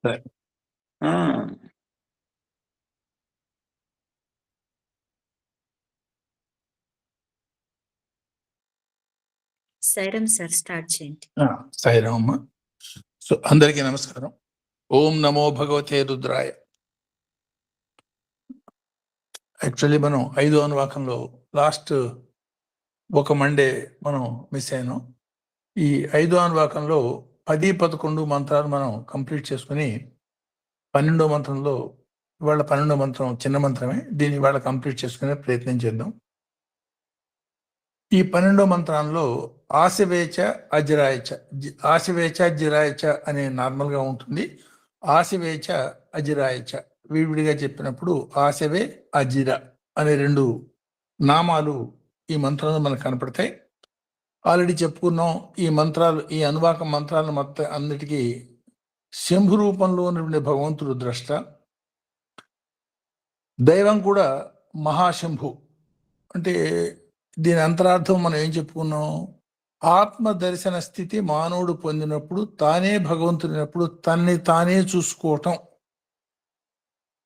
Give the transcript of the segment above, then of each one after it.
సరే. ఆ! Sairam sir, start చేయండి. సాయిరాం అమ్మ. సో అందరికీ నమస్కారం. ఓం నమో భగవతే రుద్రాయ. యాక్చువల్లీ మనం 5వ అనువాకంలో లాస్ట్ ఒక మండే మనం మిస్ అయినాం. ఈ 5వ అనువాకంలో 10, 11 మంత్రాలు మనం కంప్లీట్ చేసుకుని 12వ మంత్రంలో ఇవాళ 12వ మంత్రం చిన్న మంత్రమే, దీన్ని ఇవాళ కంప్లీట్ చేసుకునే ప్రయత్నం చేద్దాం. ఈ 12వ మంత్రంలో ఆశవేచ అజిరాయచ, ఆశవేచ అజిరాయచ అనే నార్మల్గా ఉంటుంది. ఆశవేచ అజిరాయచ విడివిడిగా చెప్పినప్పుడు ఆశవే అజిర అనే 2 నామాలు ఈ మంత్రంలో మనకు కనపడతాయి. ఆల్రెడీ చెప్పుకున్నాం, ఈ మంత్రాలు, ఈ అనువాక మంత్రాలను మొత్తం అన్నిటికీ శంభు రూపంలో ఉన్నటువంటి భగవంతుడు ద్రష్ట. దైవం కూడా మహాశంభు. అంటే దీని అంతరార్థం మనం ఏం చెప్పుకున్నాం? ఆత్మ దర్శన స్థితి మానవుడు పొందినప్పుడు, తానే భగవంతుడినప్పుడు తన్ని తానే చూసుకోవటం,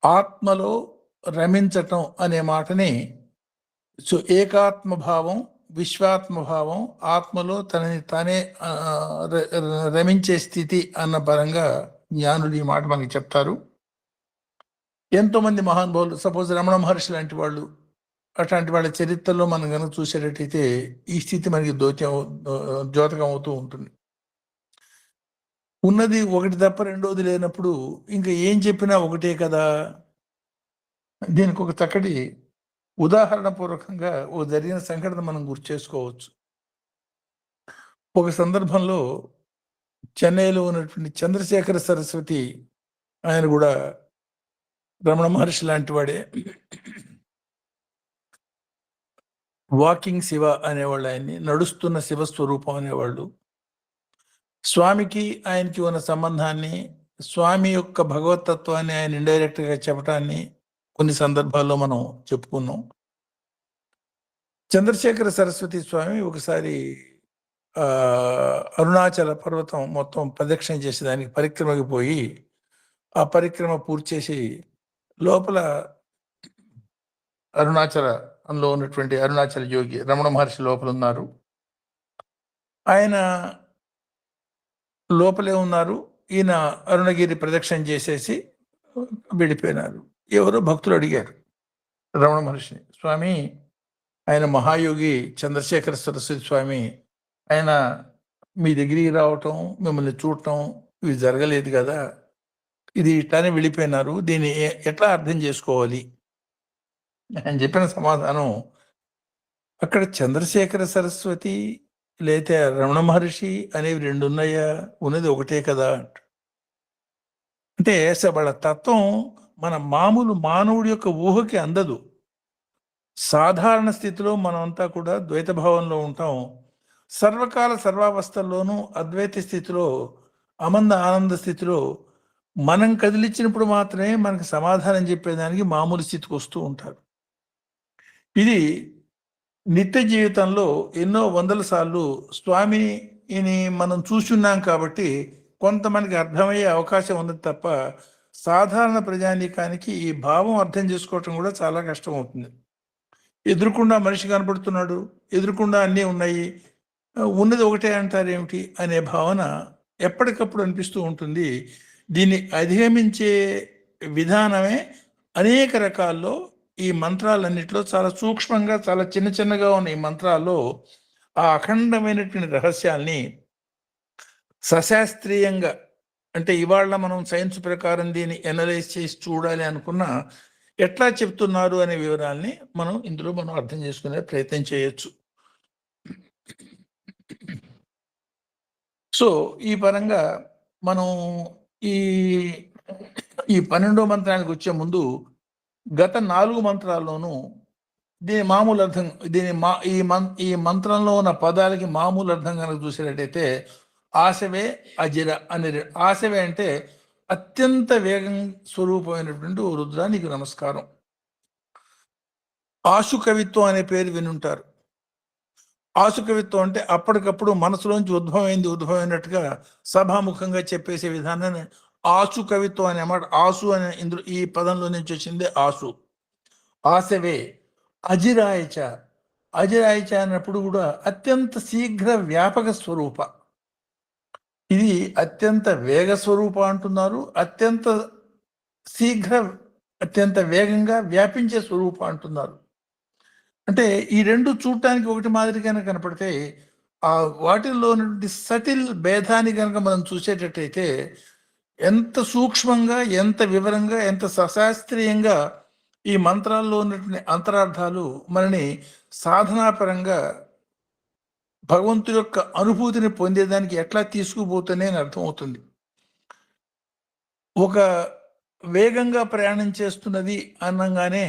ఆత్మలో రమించటం అనే మాటని, సో ఏకాత్మభావం, విశ్వాత్మభావం, ఆత్మలో తనని తానే రమించే స్థితి అన్న పరంగా జ్ఞానులు ఈ మాట మనకి చెప్తారు. ఎంతోమంది మహానుభావులు, సపోజ్ రమణ మహర్షి లాంటి వాళ్ళు, అట్లాంటి వాళ్ళ చరిత్రలో మనం కనుక చూసేటట్టయితే ఈ స్థితి మనకి ద్యోతకం అవుతూ ఉంటుంది. ఉన్నది ఒకటి తప్ప రెండోది లేనప్పుడు ఇంకా ఏం చెప్పినా ఒకటే కదా. దీనికి ఒక చక్కటి ఉదాహరణ పూర్వకంగా ఓ జరిగిన సంఘటన మనం గుర్తు చేసుకోవచ్చు. ఒక సందర్భంలో చెన్నైలో ఉన్నటువంటి చంద్రశేఖర సరస్వతి, ఆయన కూడా రమణ మహర్షి లాంటి వాడే, వాకింగ్ శివ అనేవాళ్ళు, ఆయన్ని నడుస్తున్న శివస్వరూపం అనేవాళ్ళు. స్వామికి ఆయనకి ఉన్న సంబంధాన్ని, స్వామి యొక్క భగవతత్వాన్ని ఆయన ఇండైరెక్ట్గా చెప్పడాన్ని కొన్ని సందర్భాల్లో మనం చెప్పుకున్నాం. చంద్రశేఖర సరస్వతి స్వామి ఒకసారి అరుణాచల పర్వతం మొత్తం ప్రదక్షిణ చేసేదానికి పరిక్రమకి పోయి, ఆ పరిక్రమ పూర్తి చేసి లోపల అరుణాచలంలో ఉన్నటువంటి అరుణాచల యోగి రమణ మహర్షి లోపల ఉన్నారు. ఆయన లోపలే ఉన్నారు. ఈయన అరుణగిరి ప్రదక్షిణ చేసేసి వెళ్ళిపోయినారు. ఎవరో భక్తులు అడిగారు రమణ మహర్షిని, స్వామి, ఆయన మహాయోగి చంద్రశేఖర సరస్వతి స్వామి, ఆయన మీ దగ్గరికి రావటం, మిమ్మల్ని చూడటం ఇవి జరగలేదు కదా, ఇది ఇట్లానే వెళ్ళిపోయినారు, దీన్ని ఎట్లా అర్థం చేసుకోవాలి అని చెప్పిన సమాధానం, అక్కడ చంద్రశేఖర సరస్వతి లేతే రమణ మహర్షి అనేవి 2 ఉన్నాయా? ఉన్నది ఒకటే కదా. అంటే వాళ్ళ తత్వం మన మామూలు మానవుడి యొక్క ఊహకి అందదు. సాధారణ స్థితిలో మనమంతా కూడా ద్వైత భావంలో ఉంటాం. సర్వకాల సర్వావస్థల్లోనూ అద్వైత స్థితిలో, అమంద ఆనంద స్థితిలో మనం కదిలిచ్చినప్పుడు మాత్రమే మనకు సమాధానం చెప్పేదానికి మామూలు స్థితికి వస్తూ ఉంటారు. ఇది నిత్య జీవితంలో ఎన్నో వందల సార్లు స్వామిని మనం చూస్తున్నాం కాబట్టి కొంతమందికి అర్థమయ్యే అవకాశం ఉంది తప్ప, సాధారణ ప్రజానీకానికి ఈ భావం అర్థం చేసుకోవటం కూడా చాలా కష్టం అవుతుంది. ఎదురుకుండా మనిషి కనపడుతున్నాడు, ఎదురుకుండా అన్నీ ఉన్నాయి, ఉన్నది ఒకటే అంటారేమిటి అనే భావన ఎప్పటికప్పుడు అనిపిస్తూ ఉంటుంది. దీన్ని అధిగమించే విధానమే అనేక రకాల్లో ఈ మంత్రాలన్నిటిలో చాలా సూక్ష్మంగా, చాలా చిన్న చిన్నగా ఉన్న ఈ మంత్రాల్లో ఆ అఖండమైనటువంటి రహస్యాల్ని సశాస్త్రీయంగా, అంటే ఇవాళ మనం సైన్స్ ప్రకారం దీన్ని ఎనలైజ్ చేసి చూడాలి అనుకున్నా ఎట్లా చెప్తున్నారు అనే వివరాల్ని ఇందులో మనం అర్థం చేసుకునే ప్రయత్నం చేయొచ్చు. సో ఈ పరంగా మనం ఈ 12వ మంత్రానికి వచ్చే ముందు గత 4 మంత్రాల్లోనూ దీని మామూలు అర్థం, ఈ మంత్రంలో ఉన్న పదాలకి మామూలు అర్థం కనుక చూసేటట్టయితే ఆశవే అజిర అనే, ఆశవే అంటే అత్యంత వేగం స్వరూపమైనటువంటి ఓ రుద్ర, నీకు నమస్కారం. ఆశుకవిత్వం అనే పేరు వినుంటారు. ఆశుకవిత్వం అంటే అప్పటికప్పుడు మనసులోంచి ఉద్భవమైనట్టుగా సభాముఖంగా చెప్పేసే విధానాన్ని ఆసు కవిత్వం అనే మాట. ఆసు అనే ఇందులో ఈ పదంలో నుంచి వచ్చింది ఆసు. ఆసవే అజిరాయచ. అజిరాయచ అన్నప్పుడు కూడా అత్యంత శీఘ్ర వ్యాపక స్వరూప. ఇది అత్యంత వేగ స్వరూప అంటున్నారు, శీఘ్ర అత్యంత వేగంగా వ్యాపించే స్వరూప అంటున్నారు. అంటే ఈ రెండు చూడటానికి ఒకటి మాదిరిగానే కనపడితే ఆ వాటిల్లో ఉన్నటువంటి సటిల్ భేదాన్ని కనుక మనం చూసేటట్టయితే ఎంత సూక్ష్మంగా, ఎంత వివరంగా, ఎంత సశాస్త్రీయంగా ఈ మంత్రాల్లో ఉన్నటువంటి అంతరార్థాలు మనని సాధనాపరంగా భగవంతుడి యొక్క అనుభూతిని పొందేదానికి ఎట్లా తీసుకుపోతూనే అని అర్థమవుతుంది. ఒక వేగంగా ప్రయాణం చేస్తున్నది అనగానే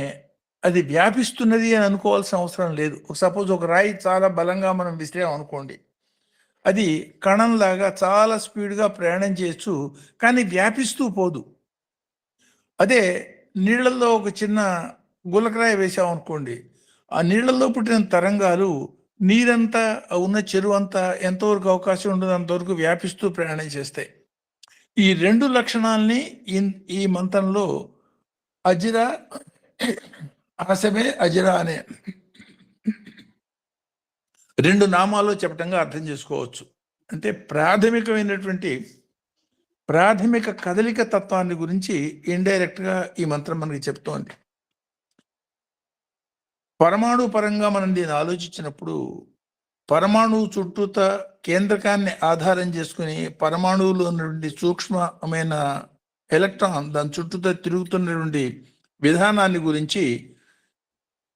అది వ్యాపిస్తున్నది అని అనుకోవాల్సిన అవసరం లేదు. సపోజ్ ఒక రాయి చాలా బలంగా మనం విసిరాం అనుకోండి, అది కణంలాగా చాలా స్పీడ్గా ప్రయాణం చేయొచ్చు, కానీ వ్యాపిస్తూ పోదు. అదే నీళ్ళల్లో ఒక చిన్న గులకరాయి వేసాం అనుకోండి, ఆ నీళ్ళల్లో పుట్టిన తరంగాలు నీరంతా ఉన్న చెరువు అంతా ఎంతవరకు అవకాశం ఉండదు అంతవరకు వ్యాపిస్తూ ప్రయాణం చేస్తాయి. ఈ రెండు లక్షణాలని ఈ మంత్రంలో అజిరా, ఆసవే, అజిరా అనే రెండు నామాల్లో చెప్పటంగా అర్థం చేసుకోవచ్చు. అంటే ప్రాథమిక కదలిక తత్వాన్ని గురించి ఇండైరెక్ట్ గా ఈ మంత్రం మనకి చెప్తోంది. పరమాణు పరంగా మనం దీన్ని ఆలోచించినప్పుడు పరమాణువు చుట్టూత కేంద్రకాన్ని ఆధారం చేసుకుని పరమాణువులో నుండి సూక్ష్మమైన ఎలక్ట్రాన్ దాని చుట్టూతో తిరుగుతున్నటువంటి విధానాన్ని గురించి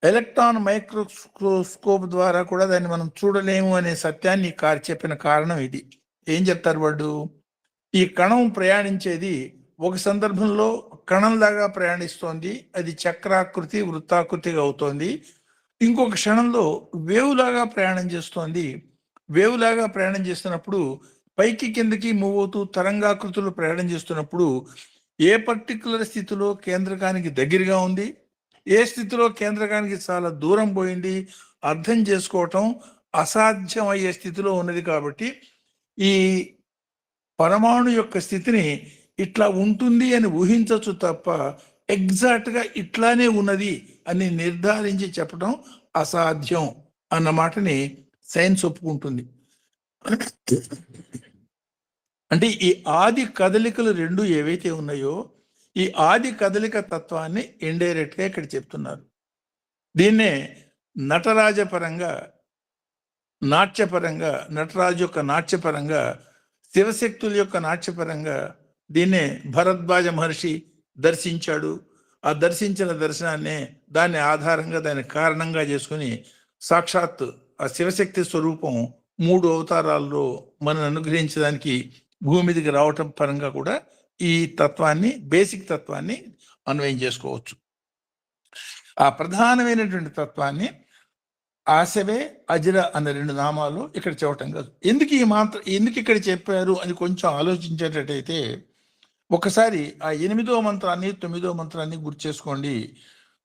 ఎలక్ట్రాన్ మైక్రోస్కోప్ ద్వారా కూడా దాన్ని మనం చూడలేము అనే సత్యాన్ని చెప్పిన కారణం ఇది. ఏం చెప్తారు వాళ్ళు? ఈ కణం ప్రయాణించేది ఒక సందర్భంలో కణంలాగా ప్రయాణిస్తోంది, అది చక్రాకృతి వృత్తాకృతిగా అవుతోంది. ఇంకొక క్షణంలో వేవ్ లాగా ప్రయాణం చేస్తోంది. వేవ్ లాగా ప్రయాణం చేస్తున్నప్పుడు పైకి కిందకి మూవ్ అవుతూ తరంగాకృతులు ప్రయాణం చేస్తున్నప్పుడు ఏ పర్టికులర్ స్థితిలో కేంద్రకానికి దగ్గరగా ఉంది, ఏ స్థితిలో కేంద్రకానికి చాలా దూరం పోయింది అర్థం చేసుకోవటం అసాధ్యం అయ్యే స్థితిలో ఉన్నది. కాబట్టి ఈ పరమాణు యొక్క స్థితిని ఇట్లా ఉంటుంది అని ఊహించవచ్చు తప్ప ఎగ్జాక్ట్గా ఇట్లానే ఉన్నది అని నిర్ధారించి చెప్పడం అసాధ్యం అన్న మాటని సైన్స్ ఒప్పుకుంటుంది. అంటే ఈ ఆది కదలికలు రెండు ఏవైతే ఉన్నాయో ఈ ఆది కదలిక తత్వాన్ని ఇండైరెక్ట్ గా ఇక్కడ చెప్తున్నారు. దీన్నే నటరాజపరంగా, నాట్యపరంగా, నటరాజు యొక్క నాట్యపరంగా, శివశక్తుల యొక్క నాట్యపరంగా దీన్నే భరద్వాజ మహర్షి దర్శించాడు. ఆ దర్శించిన దర్శనాన్నే దాన్ని ఆధారంగా దాన్ని కారణంగా చేసుకుని సాక్షాత్ ఆ శివశక్తి స్వరూపం 3 అవతారాల్లో మనం అనుగ్రహించడానికి భూమి మీదకి రావటం పరంగా కూడా ఈ తత్వాన్ని, బేసిక్ తత్వాన్ని అన్వయం చేసుకోవచ్చు. ఆ ప్రధానమైనటువంటి తత్వాన్ని ఆసవే, అజిర అన్న 2 నామాలు ఇక్కడ చెప్పటం కాదు. ఎందుకు ఇక్కడ చెప్పారు అని కొంచెం ఆలోచించేటట్టయితే ఒకసారి ఆ 8వ మంత్రాన్ని 9వ మంత్రాన్ని గుర్తు చేసుకోండి.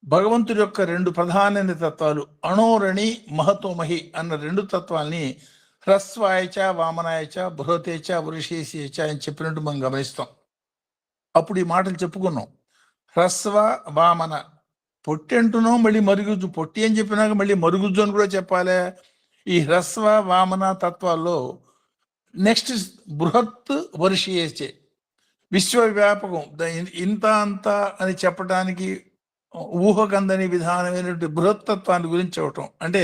భగవంతుడి యొక్క 2 ప్రధానమైన తత్వాలు అణోరణి, మహతోమహి అన్న 2 తత్వాల్ని హ్రస్వాయచ, వామనాయచ, బృహతేచ, వృషేశేచ అని చెప్పినట్టు మనం గమనిస్తాం. అప్పుడు ఈ మాటలు చెప్పుకున్నాం. హ్రస్వ, వామన, పొట్టి అంటున్నాం, మళ్ళీ మరుగుజ్జు. పొట్టి అని చెప్పినాక మళ్ళీ మరుగుజ్జు అని కూడా చెప్పాలి. ఈ హ్రస్వ వామన తత్వాల్లో నెక్స్ట్ బృహత్, వర్షియేచే, విశ్వవ్యాపకం, ఇంత అంత అని చెప్పడానికి ఊహకందని విధానమైనటువంటి బృహత్తత్వాన్ని గురించి చెప్పటం. అంటే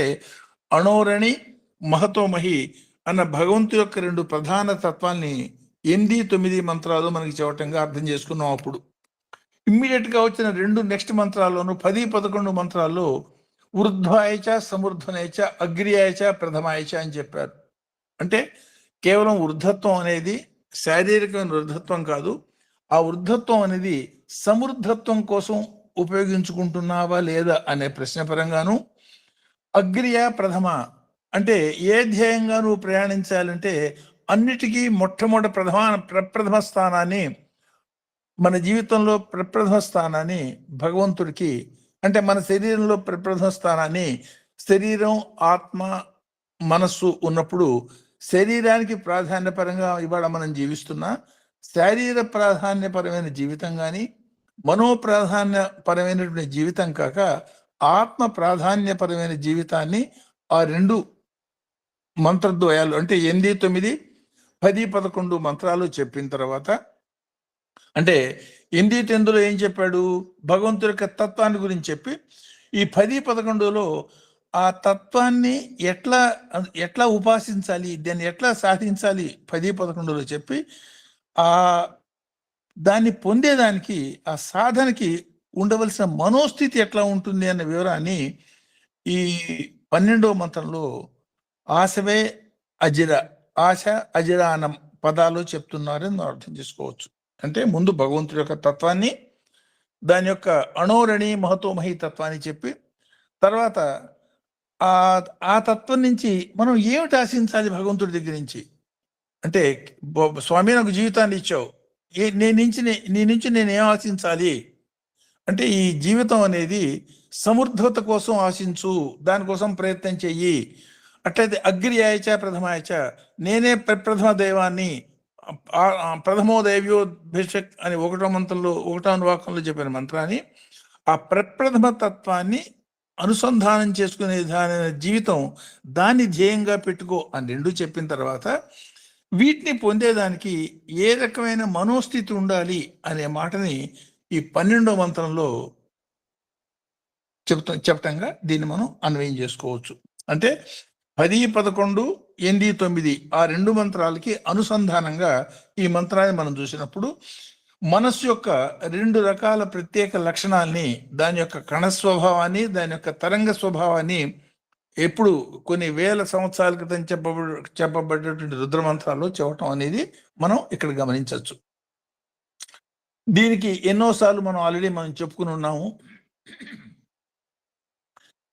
అణోరణి, మహతోమహి అన్న భగవంతు యొక్క 2 ప్రధాన తత్వాల్ని 8, 9 మంత్రాలు మనకి చెప్పటంగా అర్థం చేసుకున్నాం. అప్పుడు ఇమ్మీడియట్ గా వచ్చిన 2 నెక్స్ట్ మంత్రాల్లోనూ 10, 11 మంత్రాల్లో వృద్ధాయచ, సమృద్ధనేచ, అగ్ర్యాయచ, ప్రథమాయచ అని చెప్పారు. అంటే కేవలం వృద్ధత్వం అనేది శారీరకమైన వృద్ధత్వం కాదు, ఆ వృద్ధత్వం అనేది సమృద్ధత్వం కోసం ఉపయోగించుకుంటున్నావా లేదా అనే ప్రశ్న పరంగాను, అగ్ర్య, ప్రథమ అంటే ఏ ధ్యేయంగా నువ్వు ప్రయాణించాలంటే అన్నిటికీ ప్రప్రథమ స్థానాన్ని, మన జీవితంలో ప్రప్రథమ స్థానాన్ని భగవంతుడికి, అంటే మన శరీరంలో ప్రప్రథమ స్థానాన్ని, శరీరం, ఆత్మ, మనస్సు ఉన్నప్పుడు శరీరానికి ప్రాధాన్యపరంగా ఇవాళ మనం జీవిస్తున్నా శారీర ప్రాధాన్యపరమైన జీవితం కానీ మనో ప్రాధాన్యపరమైనటువంటి జీవితం కాక ఆత్మ ప్రాధాన్యపరమైన జీవితాన్ని ఆ రెండు మంత్రద్వయాలు అంటే 8, 9, 10, 11 మంత్రాలు చెప్పిన తర్వాత అంటే 8, 10లో ఏం చెప్పాడు? భగవంతుడి యొక్క తత్వాన్ని గురించి చెప్పి ఈ 10, 11లో ఆ తత్వాన్ని ఎట్లా ఉపాసించాలి, దాన్ని ఎట్లా సాధించాలి 10, 11లో చెప్పి ఆ దాన్ని పొందేదానికి ఆ సాధనకి ఉండవలసిన మనోస్థితి ఎట్లా ఉంటుంది అన్న వివరాన్ని ఈ 12వ మంత్రంలో ఆశవే అజిర ఆశ అజిరానం పదాలు చెప్తున్నారని మనం అర్థం చేసుకోవచ్చు. అంటే ముందు భగవంతుడి యొక్క తత్వాన్ని, దాని యొక్క అణోరణి మహతోమహి తత్వాన్ని చెప్పి తర్వాత ఆ తత్వం నుంచి మనం ఏమిటి ఆశించాలి భగవంతుడి దగ్గర నుంచి అంటే స్వామి నాకు జీవితాన్ని ఇచ్చావు, నీ నుంచి నేను ఏం ఆశించాలి అంటే ఈ జీవితం అనేది సమృద్ధత కోసం ఆశించు, దానికోసం ప్రయత్నం చెయ్యి. అట్లయితే అగ్ర్యాయచ ప్రథమాయచ నేనే ప్రప్రథమ దైవాన్ని ప్రథమో దైవ్యోభిషక్ అని 1వ మంత్రంలో 1వ వాక్యంలో చెప్పిన మంత్రాన్ని ఆ ప్రప్రథమ తత్వాన్ని అనుసంధానం చేసుకునే జీవితం దాన్ని ధ్యేయంగా పెట్టుకో అని రెండు చెప్పిన తర్వాత వీటిని పొందేదానికి ఏ రకమైన మనోస్థితి ఉండాలి అనే మాటని ఈ 12వ మంత్రంలో చెప్పటంగా దీన్ని మనం అన్వయం చేసుకోవచ్చు. అంటే 10, 11, 8, 9 ఆ రెండు మంత్రాలకి అనుసంధానంగా ఈ మంత్రాన్ని మనం చూసినప్పుడు మనస్సు యొక్క 2 రకాల ప్రత్యేక లక్షణాలని, దాని యొక్క కణ స్వభావాన్ని, దాని యొక్క తరంగ స్వభావాన్ని ఎప్పుడు కొన్ని వేల సంవత్సరాల క్రితం చెప్పబడ్డటువంటి రుద్రమంత్రాల్లో చెప్పటం అనేది మనం ఇక్కడ గమనించవచ్చు. దీనికి ఎన్నోసార్లు మనం ఆల్రెడీ చెప్పుకుని ఉన్నాము.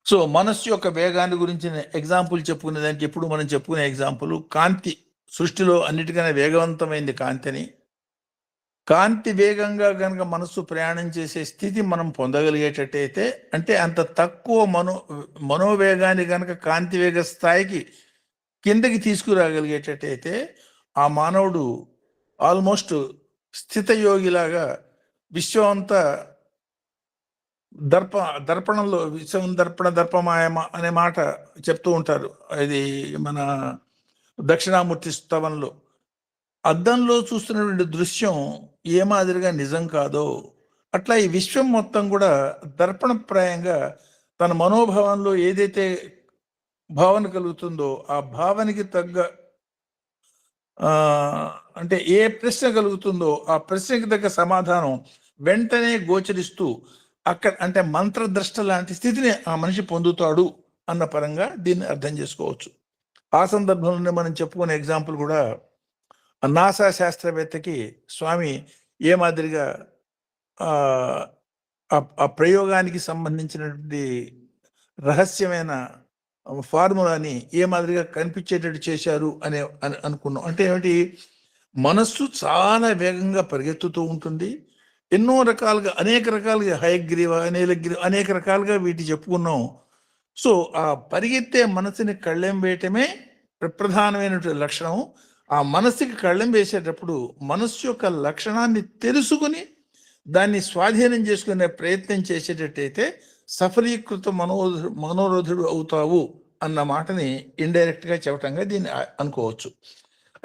సో మనస్సు యొక్క వేగాన్ని గురించి ఎగ్జాంపుల్ చెప్పుకునేదానికి ఎప్పుడు మనం చెప్పుకునే ఎగ్జాంపుల్ కాంతి. సృష్టిలో అన్నిటికన్నా వేగవంతమైంది కాంతిని. కాంతి వేగంగా కనుక మనస్సు ప్రయాణం చేసే స్థితి మనం పొందగలిగేటట్టయితే, అంటే అంత తక్కువ మనోవేగాన్ని కనుక కాంతి వేగ స్థాయికి కిందకి తీసుకురాగలిగేటట్టయితే ఆ మానవుడు ఆల్మోస్ట్ స్థితయోగిలాగా విశ్వం అంతా దర్పణంలో విశ్వం దర్పమాయమ అనే మాట చెప్తూ ఉంటారు. ఇది మన దక్షిణామూర్తి స్తవంలో అద్దంలో చూస్తున్నటువంటి దృశ్యం ఏ మాదిరిగా నిజం కాదో అట్లా ఈ విశ్వం మొత్తం కూడా దర్పణప్రాయంగా తన మనోభావంలో ఏదైతే భావన కలుగుతుందో ఆ భావనకి తగ్గ అంటే ఏ ప్రశ్న కలుగుతుందో ఆ ప్రశ్నకి తగ్గ సమాధానం వెంటనే గోచరిస్తూ అక్కడ అంటే మంత్రద్రష్ట లాంటి స్థితిని ఆ మనిషి పొందుతాడు అన్న పరంగా దీన్ని అర్థం చేసుకోవచ్చు. ఆ సందర్భంలోనే మనం చెప్పుకునే ఎగ్జాంపుల్ కూడా నాసా శాస్త్రవేత్తకి స్వామి ఏ మాదిరిగా ఆ ప్రయోగానికి సంబంధించినటువంటి రహస్యమైన ఫార్ములాని ఏ మాదిరిగా కనిపించేటట్టు చేశారు అని అనుకున్నాం. అంటే ఏమిటి, మనస్సు చాలా వేగంగా పరిగెత్తుతూ ఉంటుంది. ఎన్నో రకాలుగా అనేక రకాలుగా హయగ్రీవ నీలగ్రీవ అనేక రకాలుగా వీటి చెప్పుకున్నాం. సో ఆ పరిగెత్తే మనసుని కళ్ళెం వేయటమే ప్రధానమైనటువంటి లక్షణం. ఆ మనస్సుకి కళ్ళెం వేసేటప్పుడు మనస్సు యొక్క లక్షణాన్ని తెలుసుకుని దాన్ని స్వాధీనం చేసుకునే ప్రయత్నం చేసేటట్టయితే సఫలీకృత మనోరోధుడు అవుతావు అన్న మాటని ఇండైరెక్ట్ గా చెప్పటంగా దీన్ని అనుకోవచ్చు.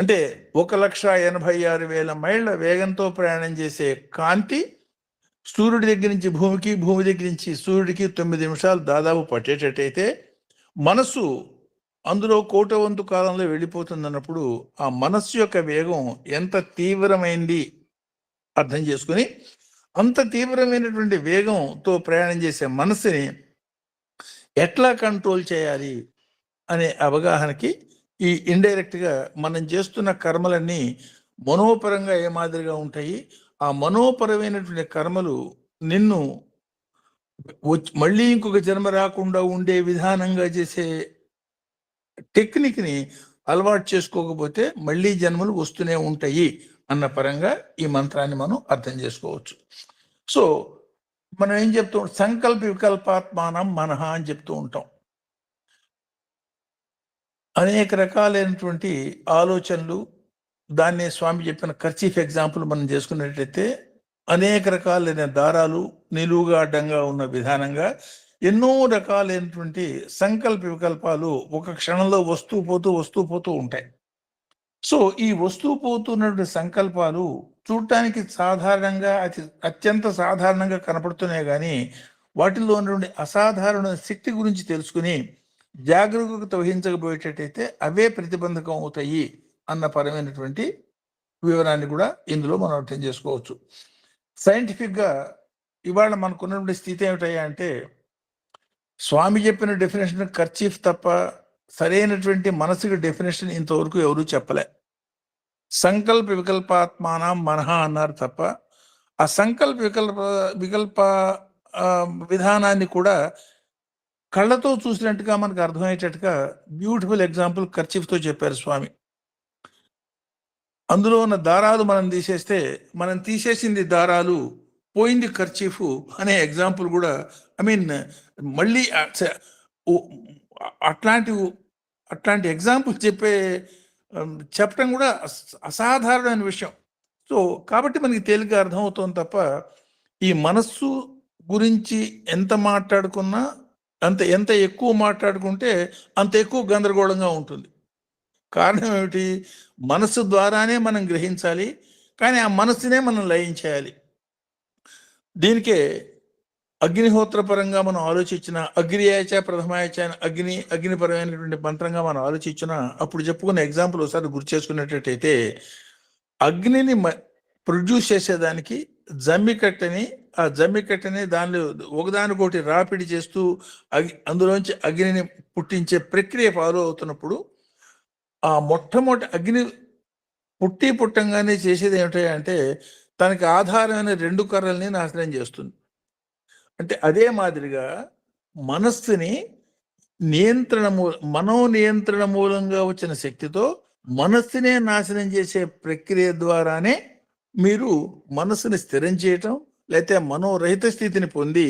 అంటే 1,86,000 మైళ్ళ వేగంతో ప్రయాణం చేసే కాంతి సూర్యుడి దగ్గర నుంచి భూమికి, భూమి దగ్గర నుంచి సూర్యుడికి 9 నిమిషాలు దాదాపు పట్టేటట్టయితే మనస్సు అందులో కోటవంతు కాలంలో వెళ్ళిపోతుంది అన్నప్పుడు ఆ మనస్సు యొక్క వేగం ఎంత తీవ్రమైంది అర్థం చేసుకుని అంత తీవ్రమైనటువంటి వేగంతో ప్రయాణం చేసే మనస్సుని ఎట్లా కంట్రోల్ చేయాలి అనే అవగాహనకి ఈ ఇండైరెక్ట్ గా మనం చేస్తున్న కర్మలన్నీ మనోపరంగా ఏ మాదిరిగా ఉంటాయి, ఆ మనోపరమైనటువంటి కర్మలు నిన్ను మళ్ళీ ఇంకొక జన్మ రాకుండా ఉండే విధానంగా చేసే టెక్నిక్ ని అలవాటు చేసుకోకపోతే మళ్ళీ జన్మలు వస్తూనే ఉంటాయి అన్న పరంగా ఈ మంత్రాన్ని మనం అర్థం చేసుకోవచ్చు. సో మనం ఏం చెప్తూ సంకల్ప వికల్పాత్మానం మనహ అని చెప్తూ ఉంటాం. అనేక రకాలైనటువంటి ఆలోచనలు, దాన్ని స్వామి చెప్పిన కర్చీఫ్ ఎగ్జాంపుల్ మనం చేసుకున్నట్లయితే అనేక రకాలైన దారాలు నిలువుగా అడ్డంగా ఉన్న విధానంగా ఎన్నో రకాలైనటువంటి సంకల్ప వికల్పాలు ఒక క్షణంలో వస్తూ పోతూ ఉంటాయి. సో ఈ వస్తూ పోతున్నటువంటి సంకల్పాలు చూడటానికి సాధారణంగా అత్యంత సాధారణంగా కనపడుతున్నాయి కానీ వాటిల్లో ఉన్నటువంటి అసాధారణ శక్తి గురించి తెలుసుకుని జాగరూకత వహించకపోయేటట్టయితే అవే ప్రతిబంధకం అవుతాయి అన్న పరమైనటువంటి వివరాన్ని కూడా ఇందులో మనం అర్థం చేసుకోవచ్చు. సైంటిఫిక్గా ఇవాళ మనకున్నటువంటి స్థితి ఏమిటయ్యా అంటే స్వామి చెప్పిన డెఫినేషన్ కర్చీఫ్ తప్ప సరైనటువంటి మనసుకి డెఫినేషన్ ఇంతవరకు ఎవరూ చెప్పలే. సంకల్ప వికల్పాత్మానం మనహ అన్నారు తప్ప ఆ సంకల్ప వికల్ప విధానాన్ని కూడా కళ్ళతో చూసినట్టుగా మనకు అర్థమయ్యేటట్టుగా బ్యూటిఫుల్ ఎగ్జాంపుల్ కర్చీఫ్తో చెప్పారు స్వామి. అందులో ఉన్న దారాలు మనం తీసేస్తే మనం తీసేసింది దారాలు, పోయింది కర్చీఫ్ అనే ఎగ్జాంపుల్ కూడా మళ్ళీ అట్లాంటి ఎగ్జాంపుల్ చెప్పడం కూడా అసాధారణమైన విషయం. సో కాబట్టి మనకి తేలిగ్గా అర్థమవుతుంది తప్ప ఈ మనస్సు గురించి ఎంత మాట్లాడుకున్నా ఎంత ఎక్కువ మాట్లాడుకుంటే అంత ఎక్కువ గందరగోళంగా ఉంటుంది. కారణం ఏమిటి? మనస్సు ద్వారానే మనం గ్రహించాలి, కానీ ఆ మనస్సునే మనం లయించేయాలి. దీనికే అగ్నిహోత్ర పరంగా మనం ఆలోచించిన అగ్నియాచ ప్రథమాయచ అగ్నిపరమైనటువంటి మంత్రంగా మనం ఆలోచించిన అప్పుడు చెప్పుకున్న ఎగ్జాంపుల్ ఒకసారి గుర్తు చేసుకున్నట్టయితే అగ్నిని ప్రొడ్యూస్ చేసేదానికి ఆ జమ్మికట్టని దానిలో ఒకదానికొకటి రాపిడి చేస్తూ అందులోంచి అగ్నిని పుట్టించే ప్రక్రియ ఫాలో అవుతున్నప్పుడు ఆ మొట్టమొదటి అగ్ని పుట్టంగానే చేసేది ఏమిటంటే తనకి ఆధారమైన 2 కర్రల్ని నాశనం చేస్తుంది. అంటే అదే మాదిరిగా మనస్సుని మనోనియంత్రణ మూలంగా వచ్చిన శక్తితో మనస్సునే నాశనం చేసే ప్రక్రియ ద్వారానే మీరు మనస్సుని స్థిరం చేయటం లేకపోతే మనోరహిత స్థితిని పొంది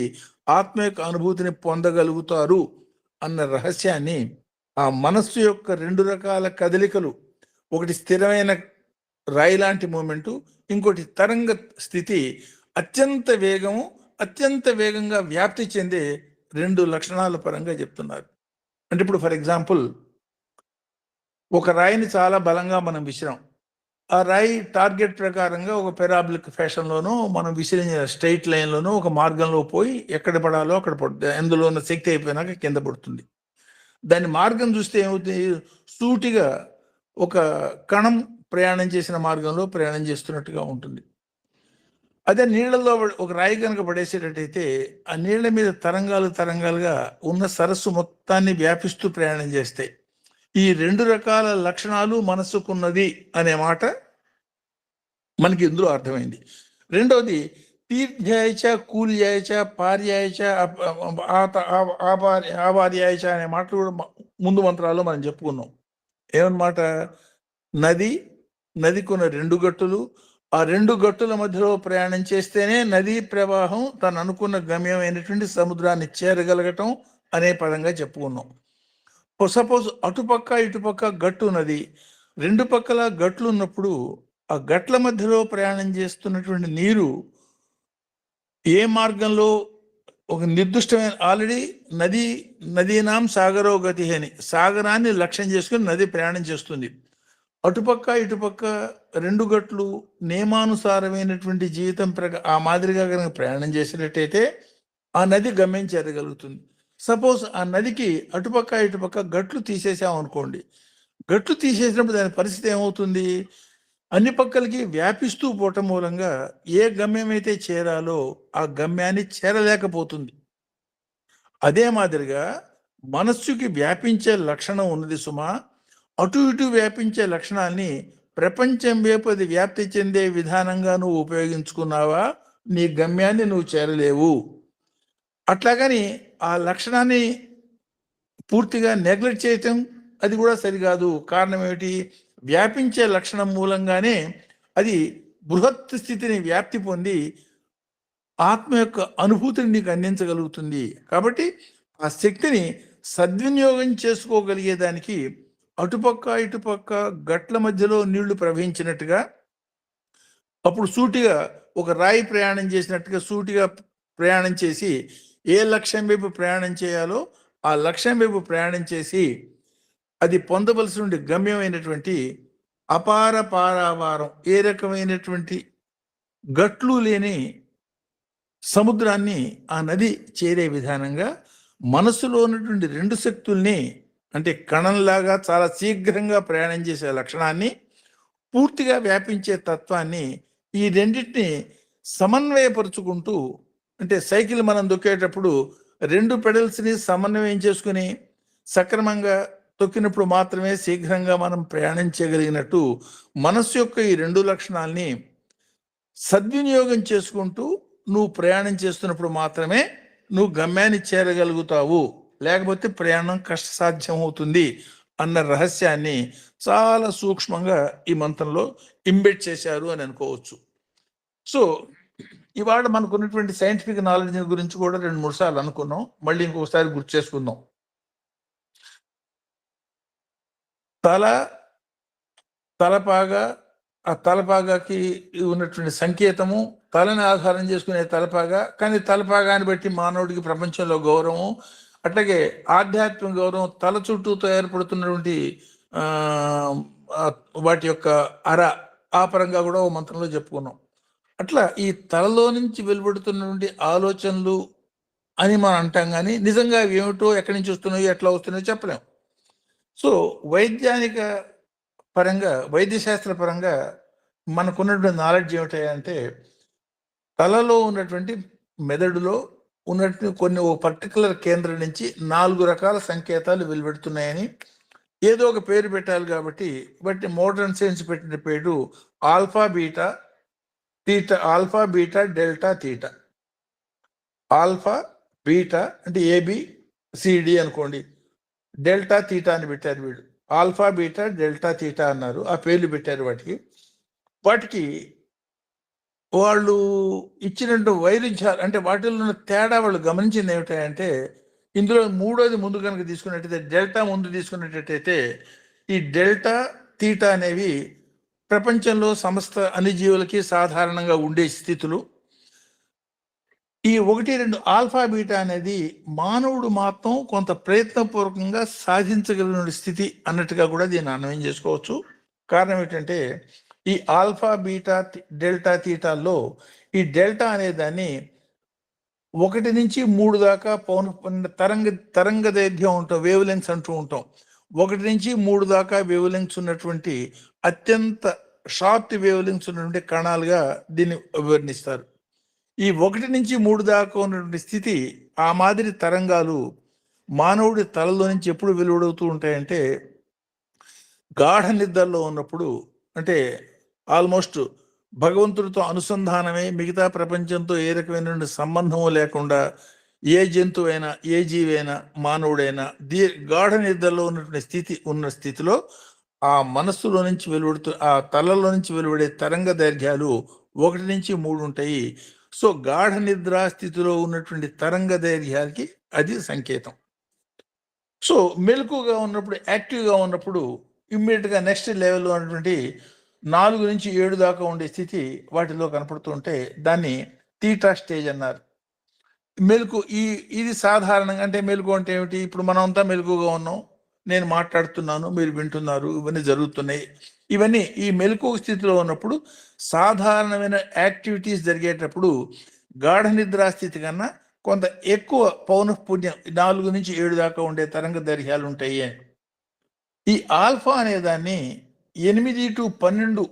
ఆత్మ యొక్క అనుభూతిని పొందగలుగుతారు అన్న రహస్యాన్ని ఆ మనస్సు యొక్క 2 రకాల కదలికలు, ఒకటి స్థిరమైన రాయి లాంటి మూమెంటు, ఇంకోటి తరంగ స్థితి, అత్యంత వేగంగా వ్యాప్తి చెందే 2 లక్షణాల పరంగా చెప్తున్నారు. అంటే ఇప్పుడు ఫర్ ఎగ్జాంపుల్ ఒక రాయిని చాలా బలంగా మనం విసిరాం. ఆ రాయి టార్గెట్ ప్రకారంగా ఒక పెరాబ్లిక్ ఫ్యాషన్లోనూ మనం విసిరిన స్ట్రైట్ లైన్లోనూ ఒక మార్గంలో పోయి ఎక్కడ పడాలో అక్కడ పడుతుంది. అందులో ఉన్న శక్తి అయిపోయినాక కింద పడుతుంది. దాని మార్గం చూస్తే ఏమవుతుంది? సూటిగా ఒక కణం ప్రయాణం చేసిన మార్గంలో ప్రయాణం చేస్తున్నట్టుగా ఉంటుంది. అదే నీళ్లలో ఒక రాయి కనుక పడేసేటట్టయితే ఆ నీళ్ల మీద తరంగాలుగా ఉన్న సరస్సు మొత్తాన్ని వ్యాపిస్తూ ప్రయాణం చేస్తాయి. ఈ 2 రకాల లక్షణాలు మనస్సుకున్నది అనే మాట మనకి ఇందులో అర్థమైంది. రెండవది తీర్థ్యాయచ కూల్యాయచ పార్యాయచ ఆపార్యాయచ అనే మాటలు కూడా ముందు మంత్రాల్లో మనం చెప్పుకున్నాం. ఏమన్నమాట? నదికున్న 2 గట్టులు, ఆ 2 గట్టుల మధ్యలో ప్రయాణం చేస్తేనే నదీ ప్రవాహం తను అనుకున్న గమ్యం అయినటువంటి సముద్రాన్ని చేరగలగటం అనే పదంగా చెప్పుకున్నాం. సపోజ్ అటుపక్క ఇటుపక్క గట్టు నది, 2 పక్కల గట్లు ఉన్నప్పుడు ఆ గట్ల మధ్యలో ప్రయాణం చేస్తున్నటువంటి నీరు ఏ మార్గంలో ఒక నిర్దిష్టమైన ఆల్రెడీ నదీనాం సాగరో గతి అని సాగరాన్ని లక్ష్యం చేసుకుని నది ప్రయాణం చేస్తుంది. అటుపక్క ఇటుపక్క 2 గట్లు నియమానుసారమైనటువంటి జీవితం ఆ మాదిరిగా కనుక ప్రయాణం చేసినట్టయితే ఆ నది గమ్యం చేరగలుగుతుంది. సపోజ్ ఆ నదికి అటుపక్క ఇటుపక్క గట్లు తీసేసామనుకోండి, గట్లు తీసేసినప్పుడు దాని పరిస్థితి ఏమవుతుంది? అన్ని పక్కలకి వ్యాపిస్తూ పోవటం మూలంగా ఏ గమ్యం అయితే చేరాలో ఆ గమ్యాన్ని చేరలేకపోతుంది. అదే మాదిరిగా మనస్సుకి వ్యాపించే లక్షణం ఉన్నది సుమా. అటు ఇటు వ్యాపించే లక్షణాన్ని ప్రపంచం వైపు అది వ్యాప్తి చెందే విధానంగా నువ్వు ఉపయోగించుకున్నావా, నీ గమ్యాన్ని నువ్వు చేరలేవు. అట్లాగని ఆ లక్షణాన్ని పూర్తిగా నెగ్లెక్ట్ చేయటం అది కూడా సరికాదు. కారణం ఏమిటి? వ్యాపించే లక్షణం మూలంగానే అది బృహత్ స్థితిని వ్యాప్తి పొంది ఆత్మ యొక్క అనుభూతిని నీకు అందించగలుగుతుంది. కాబట్టి ఆ శక్తిని సద్వినియోగం చేసుకోగలిగేదానికి అటుపక్క ఇటుపక్క గట్ల మధ్యలో నీళ్లు ప్రవహించినట్టుగా, అప్పుడు సూటిగా ఒక రాయి ప్రయాణం చేసినట్టుగా సూటిగా ప్రయాణం చేసి ఏ లక్ష్యం వైపు ప్రయాణం చేయాలో ఆ లక్ష్యం వైపు ప్రయాణం చేసి అది పొందవలసిన గమ్యమైనటువంటి అపార పారావారం, ఏ రకమైనటువంటి గట్లు లేని సముద్రాన్ని ఆ నది చేరే విధానంగా మనసులో ఉన్నటువంటి రెండు శక్తుల్ని, అంటే కణంలాగా చాలా శీఘ్రంగా ప్రయాణం చేసే లక్షణాన్ని, పూర్తిగా వ్యాపించే తత్వాన్ని, ఈ రెండింటిని సమన్వయపరుచుకుంటూ, అంటే సైకిల్ మనం దొక్కేటప్పుడు రెండు పెడల్స్ని సమన్వయం చేసుకుని సక్రమంగా తొక్కినప్పుడు మాత్రమే శీఘ్రంగా మనం ప్రయాణం చేయగలిగినట్టు మనస్సు యొక్క ఈ రెండు లక్షణాలని సద్వినియోగం చేసుకుంటూ నువ్వు ప్రయాణం చేస్తున్నప్పుడు మాత్రమే నువ్వు గమ్యాన్ని చేరగలుగుతావు, లేకపోతే ప్రయాణం కష్టసాధ్యం అవుతుంది అన్న రహస్యాన్ని చాలా సూక్ష్మంగా ఈ మంత్రంలో ఇంబెడ్ చేశారు అని అనుకోవచ్చు. సో ఇవాళ మనకున్నటువంటి సైంటిఫిక్ నాలెడ్జ్ గురించి కూడా 2-3 సార్లు అనుకున్నాం, మళ్ళీ ఇంకొకసారి గుర్తు చేసుకుందాం. తలపాగా, ఆ తలపాగాకి ఉన్నటువంటి సంకేతము, తలని ఆధారం చేసుకునే తలపాగా, కానీ తలపాగాని బట్టి మానవుడికి ప్రపంచంలో గౌరవం, అట్లాగే ఆధ్యాత్మిక గౌరవం, తల చుట్టూతో ఏర్పడుతున్నటువంటి వాటి యొక్క ఆ పరంగా కూడా ఓ మంత్రంలో చెప్పుకున్నాం. అట్లా ఈ తలలో నుంచి వెలువడుతున్నటువంటి ఆలోచనలు అని మనం అంటాం, కానీ నిజంగా అవి ఏమిటో, ఎక్కడి నుంచి వస్తున్నాయో, ఎట్లా వస్తున్నాయో చెప్పలేం. సో వైజ్ఞానిక పరంగా, వైద్యశాస్త్ర పరంగా మనకున్నటువంటి నాలెడ్జ్ ఏమిటంటే, తలలో ఉన్నటువంటి మెదడులో ఉన్నటువంటి కొన్ని ఓ పర్టికులర్ కేంద్రం నుంచి 4 రకాల సంకేతాలు వెలువడుతున్నాయని, ఏదో ఒక పేరు పెట్టాలి కాబట్టి మోడర్న్ సైన్స్ పెట్టిన పేరు alpha beta theta, alpha beta delta theta. Alpha beta అంటే ఏబిసిడి అనుకోండి, డెల్టా తీటా అని పెట్టారు వీళ్ళు. ఆల్ఫా బీటా డెల్టా తీటా అన్నారు, ఆ పేర్లు పెట్టారు వాటికి వాళ్ళు ఇచ్చినట్టు వైరుధ్యాలు, అంటే వాటిల్లో ఉన్న తేడా వాళ్ళు గమనించింది ఏమిటంటే, ఇందులో మూడోది ముందు కనుక తీసుకున్నట్టయితే, డెల్టా ముందు తీసుకున్నట్టయితే, ఈ డెల్టా తీటా అనేవి ప్రపంచంలో సమస్త అన్ని జీవులకి సాధారణంగా ఉండే స్థితులు. ఈ 1-2 ఆల్ఫా బీటా అనేది మానవుడు మాత్రం కొంత ప్రయత్నపూర్వకంగా సాధించగలిగిన స్థితి అన్నట్టుగా కూడా దీన్ని అన్వయం చేసుకోవచ్చు. కారణం ఏంటంటే, ఈ ఆల్ఫా బీటా డెల్టా తీటాల్లో ఈ డెల్టా అనే దాన్ని 1 నుంచి 3 దాకా తరంగ దైర్ఘ్యం ఉంటాం, వేవ్ లెంగ్స్ అంటూ ఉంటాం. 1 నుంచి 3 దాకా వేవ్ లెంగ్స్ ఉన్నటువంటి అత్యంత షార్ట్ వేవ్ లెంగ్స్ ఉన్నటువంటి కణాలుగా దీన్ని వివరణిస్తారు. ఈ 1 నుంచి 3 దాకా ఉన్నటువంటి స్థితి, ఆ మాదిరి తరంగాలు మానవుడి తలలో నుంచి ఎప్పుడు వెలువడుతూ ఉంటాయంటే, గాఢ నిద్రలో ఉన్నప్పుడు, అంటే ఆల్మోస్ట్ భగవంతుడితో అనుసంధానమే, మిగతా ప్రపంచంతో ఏ రకమైన సంబంధము లేకుండా ఏ జంతువైనా, ఏ జీవైనా, మానవుడైనా గాఢ నిద్రలో ఉన్న స్థితిలో ఆ మనస్సులో నుంచి ఆ తలలో నుంచి వెలువడే తరంగ దైర్ఘ్యాలు 1 నుంచి 3 ఉంటాయి. సో గాఢ నిద్రా స్థితిలో ఉన్నటువంటి తరంగ దైర్ఘ్యాలకి అది సంకేతం. సో మెలకుగా ఉన్నప్పుడు, యాక్టివ్గా ఉన్నప్పుడు ఇమ్మీడియట్గా నెక్స్ట్ లెవెల్లో ఉన్నటువంటి 4 నుంచి 7 దాకా ఉండే స్థితి వాటిలో కనపడుతుంటే దాన్ని తీటా స్టేజ్ అన్నారు. ఇది సాధారణంగా, అంటే మెలకు అంటే ఏమిటి, ఇప్పుడు మనం అంతా మెలకుగా ఉన్నాం, నేను మాట్లాడుతున్నాను, మీరు వింటున్నారు, ఇవన్నీ జరుగుతున్నాయి. ఇవన్నీ ఈ మెలకు స్థితిలో ఉన్నప్పుడు, సాధారణమైన యాక్టివిటీస్ జరిగేటప్పుడు గాఢ నిద్రా స్థితి కన్నా కొంత ఎక్కువ పౌనఃపున్యం 4 నుంచి 7 దాకా ఉండే తరంగ దైర్ఘ్యాలు ఉంటాయి అని. ఈ ఆల్ఫా అనే దాన్ని 8 to 12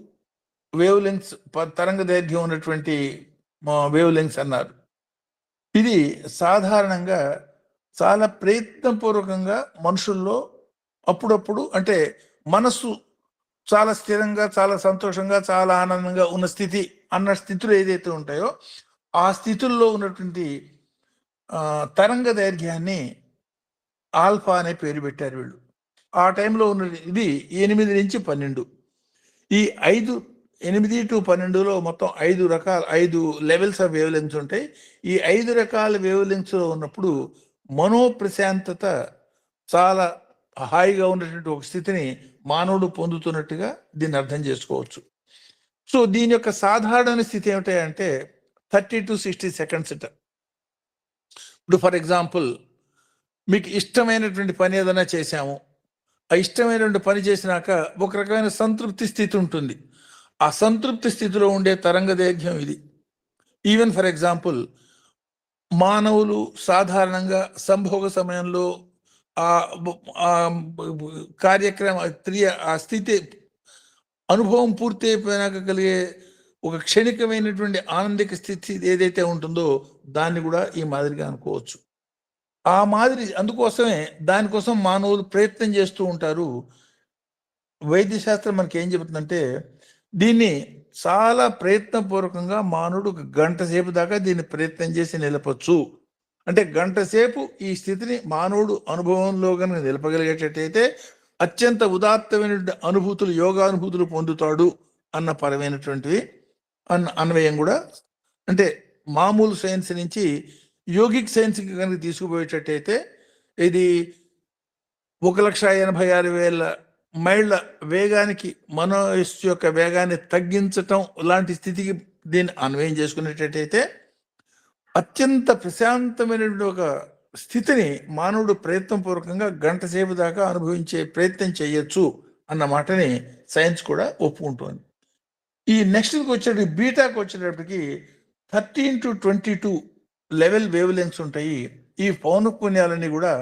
వేవ్ లెంగ్స్ తరంగ దైర్ఘ్యం ఉన్నటువంటి వేవ్ లెంగ్స్ అన్నారు. ఇది సాధారణంగా చాలా ప్రయత్నపూర్వకంగా మనుషుల్లో అప్పుడప్పుడు, అంటే మనస్సు చాలా స్థిరంగా, చాలా సంతోషంగా, చాలా ఆనందంగా ఉన్న స్థితి అన్న స్థితులు ఏదైతే ఉంటాయో ఆ స్థితుల్లో ఉన్నటువంటి తరంగ దైర్ఘ్యాన్ని ఆల్ఫా అనే పేరు పెట్టారు వీళ్ళు. ఆ టైంలో ఉన్న ఇది 8 నుంచి 12. ఈ 8 to 12లో మొత్తం 5 లెవెల్స్ ఆఫ్ వేవ్ లెంగ్స్ ఉంటాయి. ఈ 5 రకాల వేవ్ లెంగ్స్లో ఉన్నప్పుడు మనోప్రశాంతత చాలా హాయిగా ఉన్నటువంటి ఒక స్థితిని మానవుడు పొందుతున్నట్టుగా దీన్ని అర్థం చేసుకోవచ్చు. సో దీని యొక్క సాధారణ స్థితి ఏమిటంటే 30 to 60 seconds. ఇప్పుడు ఫర్ ఎగ్జాంపుల్ మీకు ఇష్టమైనటువంటి పని ఏదైనా చేశాము, ఆ ఇష్టమైనటువంటి పని చేసినాక ఒక రకమైన సంతృప్తి స్థితి ఉంటుంది. ఆ సంతృప్తి స్థితిలో ఉండే తరంగ దైర్ఘ్యం ఇది. ఈవెన్ ఫర్ ఎగ్జాంపుల్ మానవులు సాధారణంగా సంభోగ సమయంలో ఆ కార్యక్రమ ఆ స్థితి అనుభవం పూర్తి అయిపోయినాక కలిగే ఒక క్షణికమైనటువంటి ఆనందిక స్థితి ఏదైతే ఉంటుందో దాన్ని కూడా ఈ మాదిరిగా అనుకోవచ్చు. ఆ మాదిరి అందుకోసమే దానికోసం మానవులు ప్రయత్నం చేస్తూ ఉంటారు. వైద్య శాస్త్రం మనకి ఏం చెబుతుందంటే దీన్ని చాలా ప్రయత్నపూర్వకంగా మానవుడు 1 గంట సేపు దాకా దీన్ని ప్రయత్నం చేసి నిలపచ్చు. అంటే 1 గంట సేపు ఈ స్థితిని మానవుడు అనుభవంలో కనుక నిలపగలిగేటట్టయితే అత్యంత ఉదాత్తమైనటువంటి అనుభూతులు, యోగానుభూతులు పొందుతాడు అన్న పరమైనటువంటివి అన్వయం కూడా. అంటే మామూలు సైన్స్ నుంచి యోగిక్ సైన్స్కి కనుక తీసుకుపోయేటట్టయితే ఇది 1,86,000 మైళ్ళ వేగానికి మనస్సు యొక్క వేగాన్ని తగ్గించటం లాంటి స్థితికి దీన్ని అన్వయం చేసుకునేటట్టయితే అత్యంత ప్రశాంతమైనటువంటి ఒక స్థితిని మానవుడు ప్రయత్నపూర్వకంగా 1 గంట సేపు దాకా అనుభవించే ప్రయత్నం చేయొచ్చు అన్న మాటని సైన్స్ కూడా ఒప్పుకుంటోంది. ఈ నెక్స్ట్కి వచ్చేటప్పుడు బీటాకి వచ్చేటప్పటికి 13 to 22 లెవెల్ వేవ్ లెంగ్స్ ఉంటాయి. ఈ పౌనఃపున్యాలన్నీ కూడా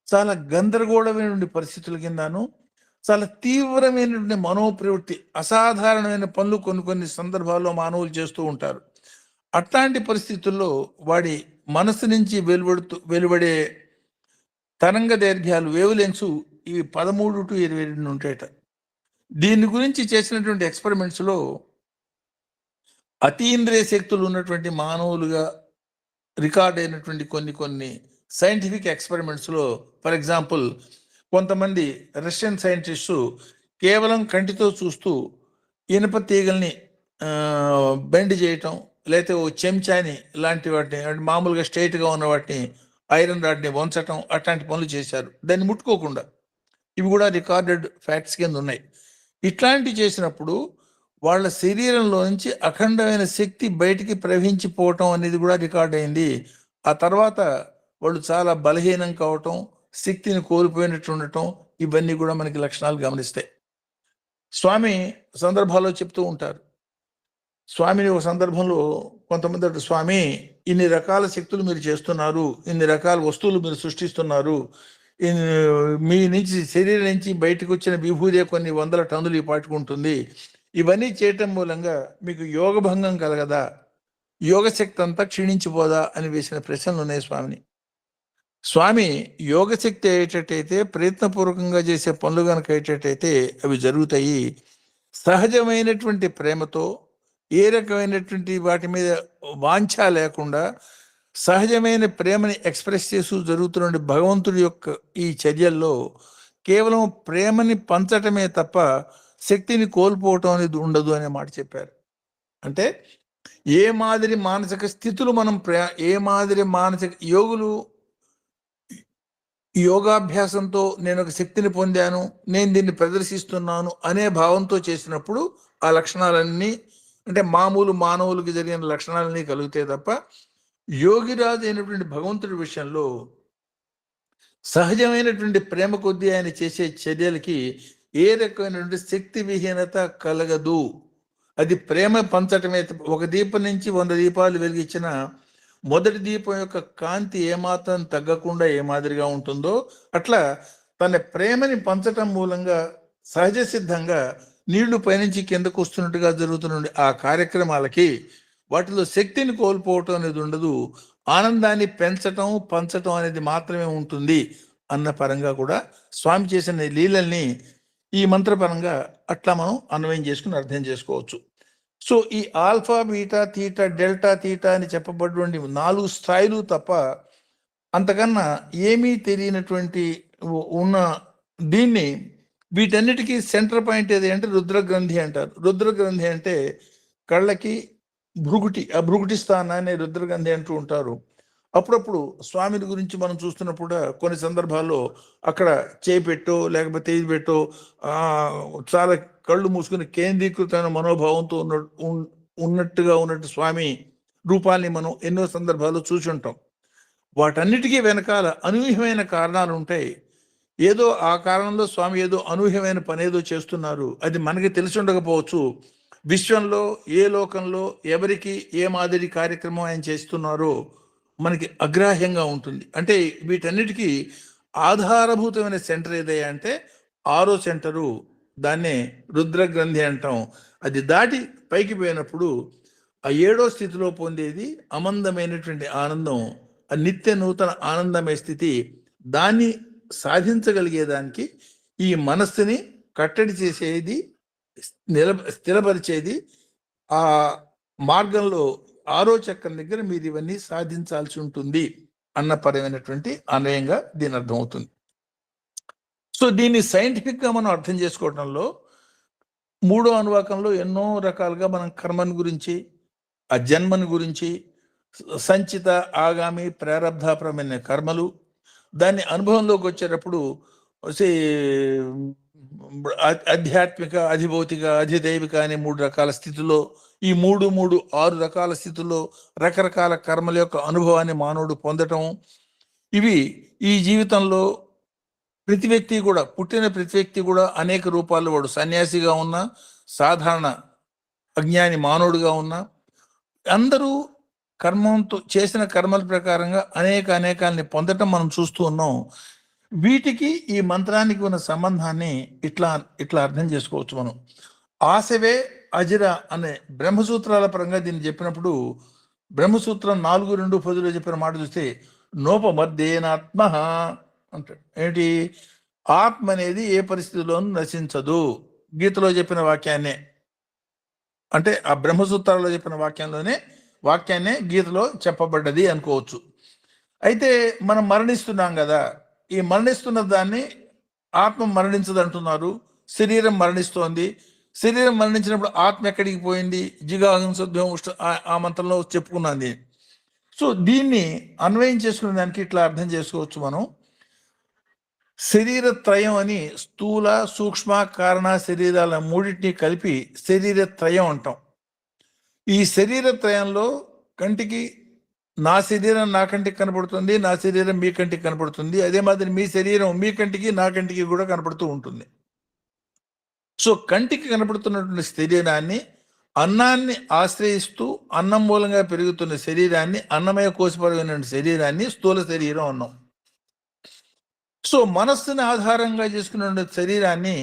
చాలా గందరగోళమైనటువంటి పరిస్థితుల కిందను, చాలా తీవ్రమైనటువంటి మనోప్రవృత్తి, అసాధారణమైన పనులు కొన్ని సందర్భాల్లో మానవులు చేస్తూ ఉంటారు. అట్లాంటి పరిస్థితుల్లో వాడి మనసు నుంచి వెలువడే తరంగ దైర్ఘ్యాలు, వేవ్ లెంగ్స్ ఇవి 13 to 22 ఉంటాయట. దీని గురించి చేసినటువంటి ఎక్స్పెరిమెంట్స్లో అతీంద్రియ శక్తులు ఉన్నటువంటి మానవులుగా రికార్డ్ అయినటువంటి కొన్ని సైంటిఫిక్ ఎక్స్పెరిమెంట్స్లో ఫర్ ఎగ్జాంపుల్ కొంతమంది రష్యన్ సైంటిస్టు కేవలం కంటితో చూస్తూ ఇనుప తీగల్ని బెండ్ చేయటం, లేకపోతే ఓ చెంచాని లాంటి వాటిని, మామూలుగా స్ట్రైట్గా ఉన్న వాటిని ఐరన్ రాడ్ని వంచటం, అట్లాంటి పనులు చేశారు దాన్ని ముట్టుకోకుండా. ఇవి కూడా రికార్డెడ్ ఫ్యాక్ట్స్ కింద ఉన్నాయి. ఇట్లాంటివి చేసినప్పుడు వాళ్ళ శరీరంలో నుంచి అఖండమైన శక్తి బయటికి ప్రవహించిపోవటం అనేది కూడా రికార్డ్ అయింది. ఆ తర్వాత వాళ్ళు చాలా బలహీనం కావటం, శక్తిని కోల్పోయినట్టు ఉండటం, ఇవన్నీ కూడా మనకి లక్షణాలు గమనిస్తాయి. స్వామి సందర్భాల్లో చెప్తూ ఉంటారు. స్వామిని ఒక సందర్భంలో కొంతమంది స్వామి ఇన్ని రకాల శక్తులు మీరు చేస్తున్నారు, ఇన్ని రకాల వస్తువులు మీరు సృష్టిస్తున్నారు, మీ నుంచి శరీరం నుంచి బయటకు వచ్చిన విభూదే కొన్ని 100 టన్నులు పాటుకుంటుంది, ఇవన్నీ చేయటం మూలంగా మీకు యోగభంగం కలగదా, యోగశక్తి అంతా క్షీణించిపోదా అని వేసిన ప్రశ్నలు ఉన్నాయి స్వామిని. స్వామి యోగశక్తి అయ్యేటట్టయితే, ప్రయత్నపూర్వకంగా చేసే పనులు కనుక అయ్యేటట్టయితే అవి జరుగుతాయి. సహజమైనటువంటి ప్రేమతో, ఏ రకమైనటువంటి వాటి మీద వాంఛ లేకుండా సహజమైన ప్రేమని ఎక్స్ప్రెస్ చేస్తూ జరుగుతున్న భగవంతుడి యొక్క ఈ చర్యల్లో కేవలం ప్రేమని పంచటమే తప్ప శక్తిని కోల్పోవటం అనేది ఉండదు అనే మాట చెప్పారు. అంటే ఏ మాదిరి మానసిక స్థితులు మనం ఏ మాదిరి మానసిక యోగాభ్యాసంతో నేను ఒక శక్తిని పొందాను, నేను దీన్ని ప్రదర్శిస్తున్నాను అనే భావంతో చేసినప్పుడు ఆ లక్షణాలన్నీ, అంటే మామూలు మానవులకి జరిగిన లక్షణాలన్నీ కలుగుతాయి తప్ప యోగిరాజు అయినటువంటి భగవంతుడి విషయంలో సహజమైనటువంటి ప్రేమ కొద్దీ ఆయన చేసే చర్యలకి ఏ రకమైనటువంటి శక్తి విహీనత కలగదు. అది ప్రేమ పంచటమే. ఒక దీపం నుంచి 100 దీపాలు వెలిగించిన మొదటి దీపం యొక్క కాంతి ఏమాత్రం తగ్గకుండా ఏ మాదిరిగా ఉంటుందో అట్లా తన ప్రేమని పంచటం మూలంగా సహజ సిద్ధంగా నీళ్లు పైనుంచి కిందకు వస్తున్నట్టుగా జరుగుతున్న ఆ కార్యక్రమాలకి వాటిలో శక్తిని కోల్పోవటం అనేది ఉండదు, ఆనందాన్ని పెంచటం పంచటం అనేది మాత్రమే ఉంటుంది అన్న పరంగా కూడా స్వామి చేసిన లీలల్ని ఈ మంత్రపరంగా అట్లా మనం అన్వయం చేసుకుని అర్థం చేసుకోవచ్చు. సో ఈ alpha, beta, theta, delta, theta అని చెప్పబడినటువంటి 4 స్థాయిలు తప్ప అంతకన్నా ఏమీ తెలియనటువంటి ఉన్న దీన్ని, వీటన్నిటికీ సెంటర్ పాయింట్ ఏది అంటే రుద్రగ్రంథి అంటారు. రుద్రగ్రంథి అంటే కళ్ళకి భృగుటి, ఆ భృగుటి స్థానాన్ని రుద్రగ్రంథి అంటూ ఉంటారు. అప్పుడప్పుడు స్వామిని గురించి మనం చూస్తున్నప్పుడు కూడా కొన్ని సందర్భాల్లో అక్కడ చేయి పెట్టో లేకపోతే ఇది పెట్టో చాలా కళ్ళు మూసుకుని కేంద్రీకృతమైన మనోభావంతో ఉన్నట్టుగా ఉన్నట్టు స్వామి రూపాల్ని మనం ఎన్నో సందర్భాల్లో చూసి ఉంటాం. వాటన్నిటికీ వెనకాల అనూహ్యమైన కారణాలు ఉంటాయి. ఏదో ఆ కారణంలో స్వామి ఏదో అనూహ్యమైన పని ఏదో చేస్తున్నారు, అది మనకి తెలిసి ఉండకపోవచ్చు. విశ్వంలో ఏ లోకంలో ఎవరికి ఏ మాదిరి కార్యక్రమం ఆయన చేస్తున్నారో మనకి అగ్రాహ్యంగా ఉంటుంది. అంటే వీటన్నిటికీ ఆధారభూతమైన సెంటర్ ఏదయ్యా అంటే 6వ సెంటరు, దాన్నే రుద్రగ్రంథి అంటాం. అది దాటి పైకి పోయినప్పుడు ఆ 7వ స్థితిలో పొందేది అమందమైనటువంటి ఆనందం, ఆ నిత్య నూతన ఆనందమయ స్థితి. దాన్ని సాధించగలిగేదానికి ఈ మనస్సుని కట్టడి చేసేది, స్థిరపరిచేది ఆ మార్గంలో 6వ చక్రం దగ్గర మీరు ఇవన్నీ సాధించాల్సి ఉంటుంది అన్న పరమైనటువంటి అన్వయంగా దీని అర్థమవుతుంది. సో దీన్ని సైంటిఫిక్ గా మనం అర్థం చేసుకోవడంలో 3వ అనువాకంలో ఎన్నో రకాలుగా మనం కర్మని గురించి, ఆ జన్మని గురించి, సంచిత ఆగామి ప్రారబ్ధాపరమైన కర్మలు, దాన్ని అనుభవంలోకి వచ్చేటప్పుడు ఆధ్యాత్మిక, అధిభౌతిక, అధిదైవిక అనే 3 రకాల స్థితిలో, ఈ 6 రకాల స్థితుల్లో రకరకాల కర్మల యొక్క అనుభవాన్ని మానవుడు పొందటం, ఇవి ఈ జీవితంలో ప్రతి వ్యక్తి కూడా, పుట్టిన ప్రతి వ్యక్తి కూడా అనేక రూపాల్లో, వాడు సన్యాసిగా ఉన్నా, సాధారణ అజ్ఞాని మానవుడిగా ఉన్నా, అందరూ కర్మంతో చేసిన కర్మల ప్రకారంగా అనేకాలని పొందటం మనం చూస్తూ ఉన్నాం. వీటికి ఈ మంత్రానికి ఉన్న సంబంధాన్ని ఇట్లా అర్థం చేసుకోవచ్చు మనం. ఆశవే అజిర అనే బ్రహ్మసూత్రాల పరంగా దీన్ని చెప్పినప్పుడు, బ్రహ్మసూత్రం 4:2-10 చెప్పిన మాట చూస్తే నోపమర్దేనాత్మ అంటాడు. ఏంటి? ఆత్మ అనేది ఏ పరిస్థితిలోనూ నశించదు. గీతలో చెప్పిన వాక్యాన్నే, అంటే ఆ బ్రహ్మసూత్రాల్లో చెప్పిన వాక్యాన్నే గీతలో చెప్పబడ్డది అనుకోవచ్చు. అయితే మనం మరణిస్తున్నాం కదా, ఈ మరణిస్తున్న దాన్ని ఆత్మ మరణించదు అంటున్నారు. శరీరం మరణిస్తోంది. శరీరం మరణించినప్పుడు ఆత్మ ఎక్కడికి పోయింది? జిగాహింసోద్యమం ఆ మంత్రంలో చెప్పుకున్నది. సో దీన్ని అన్వయం చేసుకునే దానికి ఇట్లా అర్థం చేసుకోవచ్చు మనం. శరీరత్రయం అని స్థూల, సూక్ష్మ, కారణ శరీరాల మూడింటిని కలిపి శరీరత్రయం అంటాం. ఈ శరీరత్రయంలో కంటికి నా శరీరం నా కంటికి కనపడుతుంది, నా శరీరం మీ కంటికి కనపడుతుంది. అదే మాదిరి మీ శరీరం మీ కంటికి నా కంటికి కూడా కనపడుతూ ఉంటుంది. సో కంటికి కనపడుతున్నటువంటి శరీరాన్ని, అన్నాన్ని ఆశ్రయిస్తూ అన్నం మూలంగా పెరుగుతున్న శరీరాన్ని, అన్నమయ కోశపరమైన శరీరాన్ని స్థూల శరీరం అన్నాం. సో మనస్సుని ఆధారంగా చేసుకున్న శరీరాన్ని,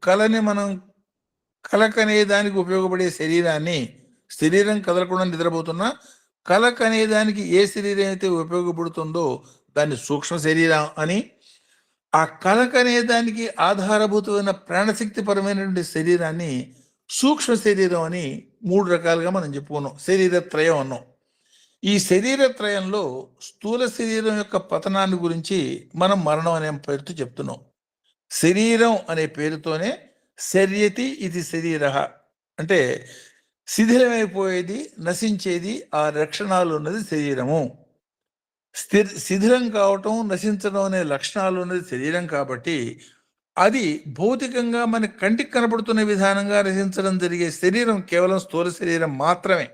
కళని మనం కలకనే దానికి ఉపయోగపడే శరీరాన్ని, శరీరం కదలకుండా నిద్రపోతున్నా కలకనే దానికి ఏ శరీరం అయితే ఉపయోగపడుతుందో దాన్ని సూక్ష్మ శరీరం అని, ఆ కలకనే దానికి ఆధారభూతమైన ప్రాణశక్తి పరమైనటువంటి శరీరాన్ని సూక్ష్మ శరీరం అని 3 రకాలుగా మనం చెప్పుకున్నాం. శరీరత్రయం అన్నాం. ఈ శరీరత్రయంలో స్థూల శరీరం యొక్క పతనాన్ని గురించి మనం మరణం అనే పేరుతో చెప్తున్నాం. శరీరం అనే పేరుతోనే శర్యతి ఇది శరీర అంటే శిథిలమైపోయేది, నశించేది, ఆ లక్షణాలు ఉన్నది శరీరము. శిథిలం కావటం, నశించడం అనే లక్షణాలు ఉన్నది శరీరం. కాబట్టి అది భౌతికంగా మన కంటికి కనపడుతున్న విధానంగా నశించడం జరిగే శరీరం కేవలం స్థూల శరీరం మాత్రమే.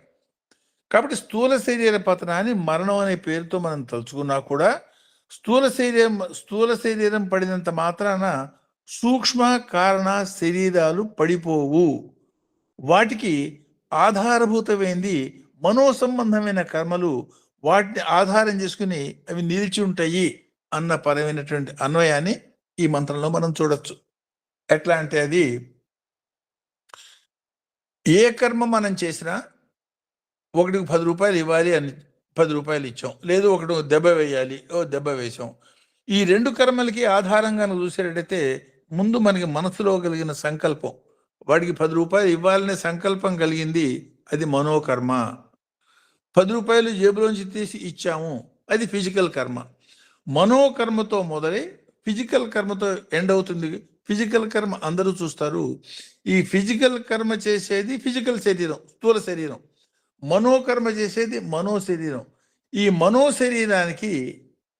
కాబట్టి స్థూల శరీర పతనాన్ని మరణం అనే పేరుతో మనం తలుచుకున్నా కూడా స్థూల శరీరం పడినంత మాత్రాన సూక్ష్మ, కారణ శరీరాలు పడిపోవు. వాటికి ఆధారభూతమైంది మనో సంబంధమైన కర్మలు, వాటిని ఆధారం చేసుకుని అవి నిలిచి ఉంటాయి అన్న పరమైనటువంటి అన్వయాన్ని ఈ మంత్రంలో మనం చూడొచ్చు. ఎట్లా అంటే, అది ఏ కర్మ మనం చేసినా ఒకటికి 10 రూపాయలు ఇవ్వాలి అని 10 రూపాయలు ఇచ్చాం, లేదు ఒకటి దెబ్బ వేయాలి, దెబ్బ వేసాం. ఈ 2 కర్మలకి ఆధారంగా చూసేటట్టయితే ముందు మనకి మనసులో కలిగిన సంకల్పం, వాడికి 10 రూపాయలు ఇవ్వాలనే సంకల్పం కలిగింది, అది మనోకర్మ. 10 రూపాయలు జేబులోంచి తీసి ఇచ్చాము, అది ఫిజికల్ కర్మ. మనోకర్మతో మొదలై ఫిజికల్ కర్మతో ఎండ్ అవుతుంది. ఫిజికల్ కర్మ అందరూ చూస్తారు. ఈ ఫిజికల్ కర్మ చేసేది ఫిజికల్ శరీరం, స్థూల శరీరం. మనోకర్మ చేసేది మనో శరీరం. ఈ మనో శరీరానికి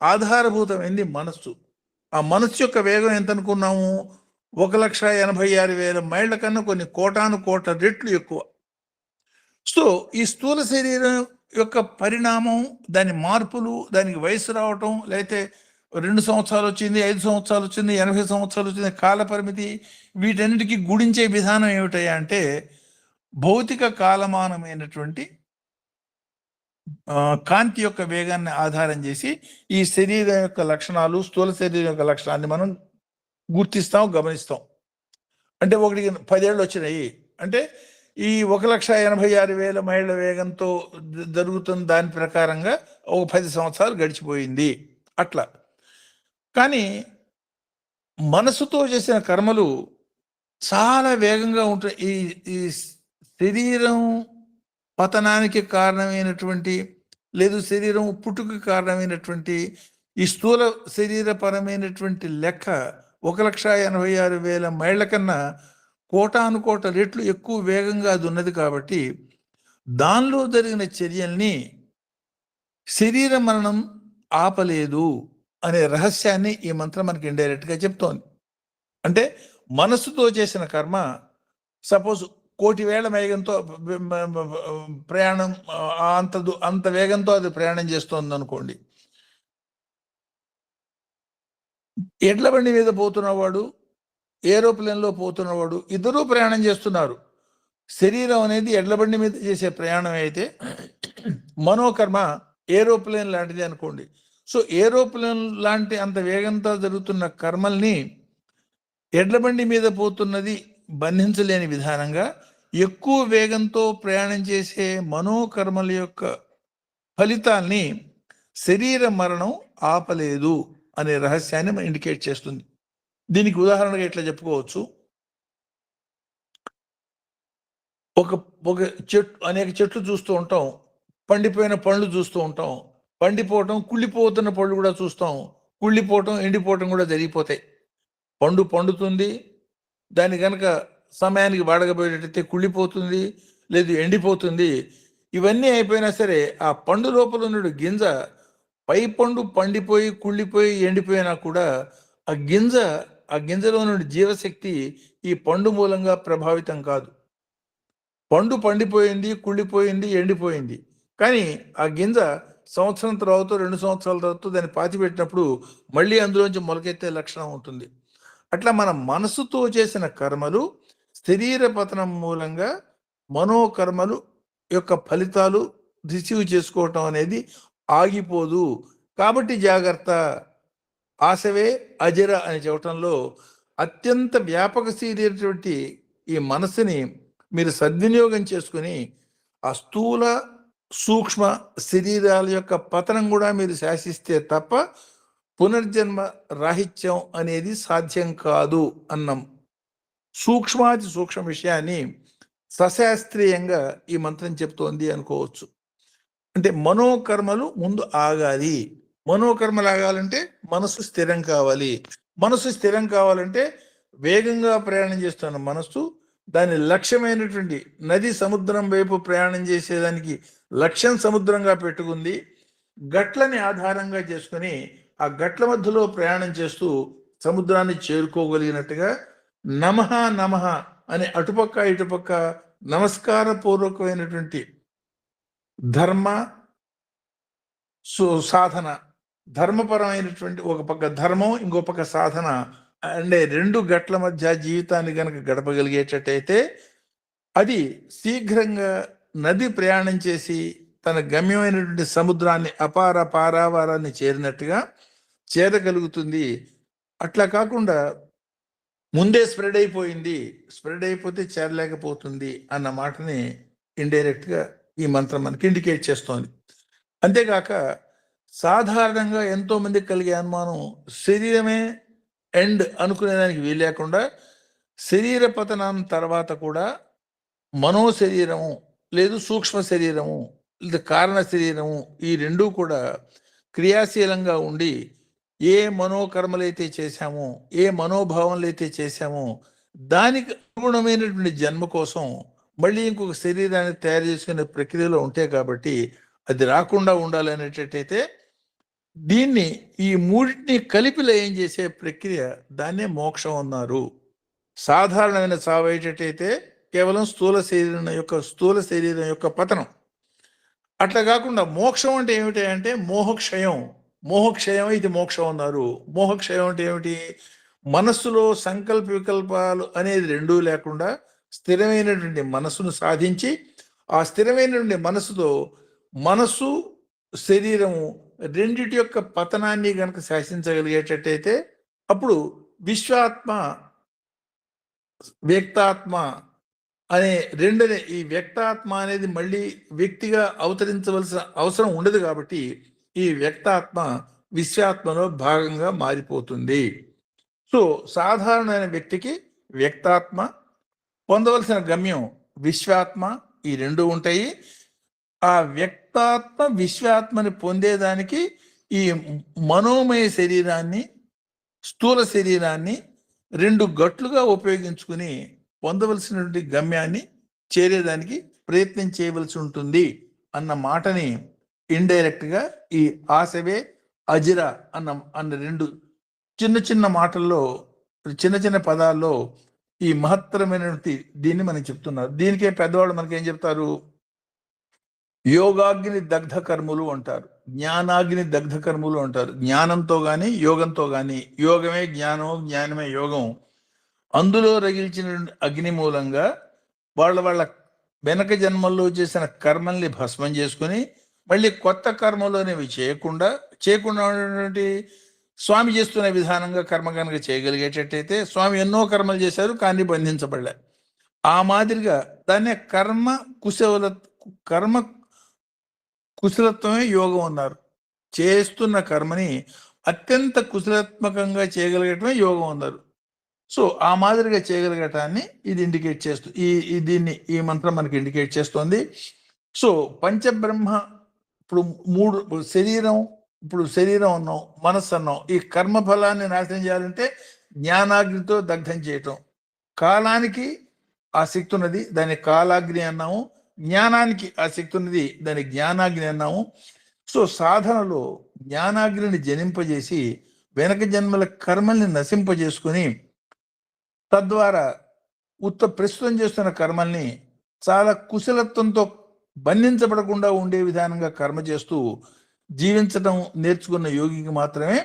ఆధారభూతమైంది మనస్సు. ఆ మనస్సు యొక్క వేగం ఎంత అనుకున్నాము? 1,86,000 మైళ్ళ కన్నా కొన్ని కోటాను కోట్ల రెట్లు ఎక్కువ. సో ఈ స్థూల శరీరం యొక్క పరిణామం, దాని మార్పులు, దానికి వయసు రావటం, లేకపోతే 2 సంవత్సరాలు వచ్చింది, 5 సంవత్సరాలు వచ్చింది, 80 సంవత్సరాలు వచ్చింది, కాల పరిమితి, వీటన్నిటికీ గుడించే విధానం ఏమిటయ్యా అంటే భౌతిక కాలమానమైనటువంటి కాంతి యొక్క వేగాన్ని ఆధారం చేసి ఈ శరీరం యొక్క లక్షణాలు, స్థూల శరీరం యొక్క లక్షణాన్ని మనం గుర్తిస్తాం, గమనిస్తాం. అంటే ఒకటికి 10 ఏళ్ళు వచ్చినాయి అంటే ఈ 1,86,000 మైళ్ళ వేగంతో జరుగుతున్న దాని ప్రకారంగా ఒక 10 సంవత్సరాలు గడిచిపోయింది అట్లా. కానీ మనసుతో చేసిన కర్మలు చాలా వేగంగా ఉంటాయి. ఈ ఈ శరీరం పతనానికి కారణమైనటువంటి, లేదు శరీరం పుట్టుకు కారణమైనటువంటి ఈ స్థూల శరీరపరమైనటువంటి లెక్క 1,86,000 మైళ్ళ కన్నా కోటాను కోట రెట్లు ఎక్కువ వేగంగా అది ఉన్నది. కాబట్టి దానిలో జరిగిన చర్యల్ని శరీర మరణం ఆపలేదు అనే రహస్యాన్ని ఈ మంత్రం మనకి ఇండైరెక్ట్గా చెప్తోంది. అంటే మనస్సుతో చేసిన కర్మ సపోజ్ 1,000,000 వేగంతో ప్రయాణం, అంత వేగంతో అది ప్రయాణం చేస్తోంది అనుకోండి. ఎడ్ల బండి మీద పోతున్నవాడు, ఏరోప్లేన్లో పోతున్నవాడు, ఇద్దరూ ప్రయాణం చేస్తున్నారు. శరీరం అనేది ఎడ్ల బండి మీద చేసే ప్రయాణం అయితే మనోకర్మ ఏరోప్లేన్ లాంటిది అనుకోండి. సో ఏరోప్లేన్ లాంటి అంత వేగంతో జరుగుతున్న కర్మల్ని ఎడ్ల బండి మీద పోతున్నది బంధించలేని విధానంగా ఎక్కువ వేగంతో ప్రయాణం చేసే మనోకర్మల యొక్క ఫలితాల్ని శరీర మరణం ఆపలేదు అనే రహస్యాన్ని ఇండికేట్ చేస్తుంది. దీనికి ఉదాహరణగా ఇట్లా చెప్పుకోవచ్చు. ఒక చెట్టు, అనేక చెట్లు చూస్తూ ఉంటాం, పండిపోయిన పండ్లు చూస్తూ ఉంటాం, పండిపోవటం, కుళ్ళిపోతున్న పళ్ళు కూడా చూస్తాం, కుళ్ళిపోవటం, ఎండిపోవటం కూడా జరిగిపోతాయి. పండు పండుతుంది, దాని కనుక సమయానికి వాడకపోయేటట్టయితే కుళ్ళిపోతుంది, లేదు ఎండిపోతుంది. ఇవన్నీ అయిపోయినా సరే ఆ పండు లోపల ఉన్న గింజ, పై పండు పండిపోయి కుళ్ళిపోయి ఎండిపోయినా కూడా ఆ గింజలో నుండి జీవశక్తి ఈ పండు మూలంగా ప్రభావితం కాదు. పండు పండిపోయింది, కుళ్ళిపోయింది, ఎండిపోయింది, కానీ ఆ గింజ సంవత్సరం తర్వాత, 2 సంవత్సరాల తర్వాత దాన్ని పాతిపెట్టినప్పుడు మళ్ళీ అందులోంచి మొలకెత్తే లక్షణం ఉంటుంది. అట్లా మన మనసుతో చేసిన కర్మలు శరీర పతనం మూలంగా మనోకర్మలు యొక్క ఫలితాలు రిసీవ్ చేసుకోవటం అనేది ఆగిపోదు. కాబట్టి జాగ్రత్త, ఆశవే అజర అని చెప్పటంలో అత్యంత వ్యాపకశీలైనటువంటి ఈ మనసుని మీరు సద్వినియోగం చేసుకుని ఆ స్థూల సూక్ష్మ శరీరాల యొక్క పతనం కూడా మీరు శాసిస్తే తప్ప పునర్జన్మ రాహిత్యం అనేది సాధ్యం కాదు అన్నాం. సూక్ష్మాతి సూక్ష్మ విషయాన్ని సశాస్త్రీయంగా ఈ మంత్రం చెప్తోంది అనుకోవచ్చు. అంటే మనోకర్మలు ముందు ఆగాలి. మనోకర్మలు ఆగాలంటే మనసు స్థిరం కావాలి. మనసు స్థిరం కావాలంటే వేగంగా ప్రయాణం చేస్తున్న మనస్సు దాని లక్ష్యమైనటువంటి నది సముద్రం వైపు ప్రయాణం చేసేదానికి లక్ష్యం సముద్రంగా పెట్టుకుంది. గట్లని ఆధారంగా చేసుకుని ఆ గట్ల మధ్యలో ప్రయాణం చేస్తూ సముద్రాన్ని చేరుకోగలిగినట్టుగా నమః నమః అని అటుపక్క ఇటుపక్క నమస్కార పూర్వకమైనటువంటి ధర్మ సాధన, ధర్మపరమైనటువంటి ఒక పక్క ధర్మం, ఇంకో పక్క సాధన అంటే 2 గట్ల మధ్య జీవితాన్ని గనక గడపగలిగేటట్టయితే అది శీఘ్రంగా నది ప్రయాణం చేసి తన గమ్యమైనటువంటి సముద్రాన్ని అపార పారావారాన్ని చేరినట్టుగా చేరగలుగుతుంది. అట్లా కాకుండా ముందే స్ప్రెడ్ అయిపోతే చేరలేకపోతుంది అన్న మాటని ఇండైరెక్ట్గా ఈ మంత్రం మనకి ఇండికేట్ చేస్తోంది. అంతేగాక సాధారణంగా ఎంతో మందికి కలిగే అనుమానం శరీరమే ఎండ్ అనుకునేదానికి వీలేకుండా శరీర పతనం తర్వాత కూడా మనో శరీరము, లేదు సూక్ష్మ శరీరము, లేదా కారణ శరీరము, ఈ రెండూ కూడా క్రియాశీలంగా ఉండి ఏ మనోకర్మలైతే చేశామో, ఏ మనోభావనలు అయితే చేశామో దానికి అనుగుణమైనటువంటి జన్మ కోసం మళ్ళీ ఇంకొక శరీరాన్ని తయారు చేసుకునే ప్రక్రియలో ఉంటాయి కాబట్టి అది రాకుండా ఉండాలనేటట్టయితే దీన్ని ఈ మూడింటిని కలిపి లయం చేసే ప్రక్రియ దాన్నే మోక్షం అన్నారు. సాధారణమైన చావు అయ్యేటట్టయితే కేవలం స్థూల శరీరం యొక్క పతనం. అట్లా కాకుండా మోక్షం అంటే ఏమిటి అంటే మోహక్షయం ఇది మోక్షం అన్నారు. మోహక్షయం అంటే ఏమిటి? మనస్సులో సంకల్ప వికల్పాలు అనేది రెండూ లేకుండా స్థిరమైనటువంటి మనస్సును సాధించి ఆ స్థిరమైనటువంటి మనస్సుతో మనస్సు శరీరము రెండిటి యొక్క పతనాన్ని గనక శాసించగలిగేటట్టయితే అప్పుడు విశ్వాత్మ వ్యక్తాత్మ అనే రెండునే ఈ వ్యక్తాత్మ అనేది మళ్ళీ వ్యక్తిగా అవతరించవలసిన అవసరం ఉండదు కాబట్టి ఈ వ్యక్తాత్మ విశ్వాత్మలో భాగంగా మారిపోతుంది. సో సాధారణమైన వ్యక్తికి వ్యక్తాత్మ, పొందవలసిన గమ్యం విశ్వాత్మ, ఈ రెండు ఉంటాయి. ఆ వ్యక్తాత్మ విశ్వాత్మని పొందేదానికి ఈ మనోమయ శరీరాన్ని, స్థూల శరీరాన్ని రెండు గట్లుగా ఉపయోగించుకుని పొందవలసినటువంటి గమ్యాన్ని చేరేదానికి ప్రయత్నం చేయవలసి ఉంటుంది అన్న మాటని ఇండైరెక్ట్గా ఈ ఆశవే అజిరా అన్న రెండు చిన్న చిన్న మాటల్లో, చిన్న చిన్న పదాల్లో ఈ మహత్తరమైనటువంటి దీన్ని మనకి చెప్తున్నారు. దీనికే పెద్దవాళ్ళు మనకి ఏం చెప్తారు? యోగాగ్ని దగ్ధ కర్ములు అంటారు, జ్ఞానాగ్ని దగ్ధ కర్ములు అంటారు. జ్ఞానంతో కానీ యోగంతో కానీ, యోగమే జ్ఞానం, జ్ఞానమే యోగం, అందులో రగిల్చిన అగ్ని మూలంగా వాళ్ళ వెనక జన్మల్లో చేసిన కర్మల్ని భస్మం చేసుకుని మళ్ళీ కొత్త కర్మలోనేవి చేయకుండా ఉన్నటువంటి స్వామి చేస్తున్న విధానంగా కర్మ కనుక చేయగలిగేటట్టయితే, స్వామి ఎన్నో కర్మలు చేశారు కానీ బంధించబడలే. ఆ మాదిరిగా దాన్నే కర్మ కుశలత్వమే యోగం అన్నారు. చేస్తున్న కర్మని అత్యంత కుశలాత్మకంగా చేయగలిగటమే యోగం అన్నారు. సో ఆ మాదిరిగా చేయగలిగటాన్ని ఇది ఇండికేట్ చేస్తూ ఈ మంత్రం మనకి ఇండికేట్ చేస్తోంది. సో పంచబ్రహ్మ, ఇప్పుడు శరీరం అన్నాం, మనస్సు అన్నాం. ఈ కర్మ ఫలాన్ని నాశనం చేయాలంటే జ్ఞానాగ్నితో దగ్ధం చేయటం. కాలానికి ఆ శక్తి ఉన్నది, దాన్ని కాలాగ్ని అన్నాము. జ్ఞానానికి ఆ శక్తి ఉన్నది, దాన్ని జ్ఞానాగ్ని అన్నాము. సో సాధనలో జ్ఞానాగ్నిని జనింపజేసి వెనక జన్మల కర్మల్ని నశింపజేసుకొని తద్వారా ప్రస్తుతం చేస్తున్న కర్మల్ని చాలా కుశలత్వంతో బంధించబడకుండా ఉండే విధానంగా కర్మ చేస్తూ జీవించడం నేర్చుకున్న యోగికి మాత్రమే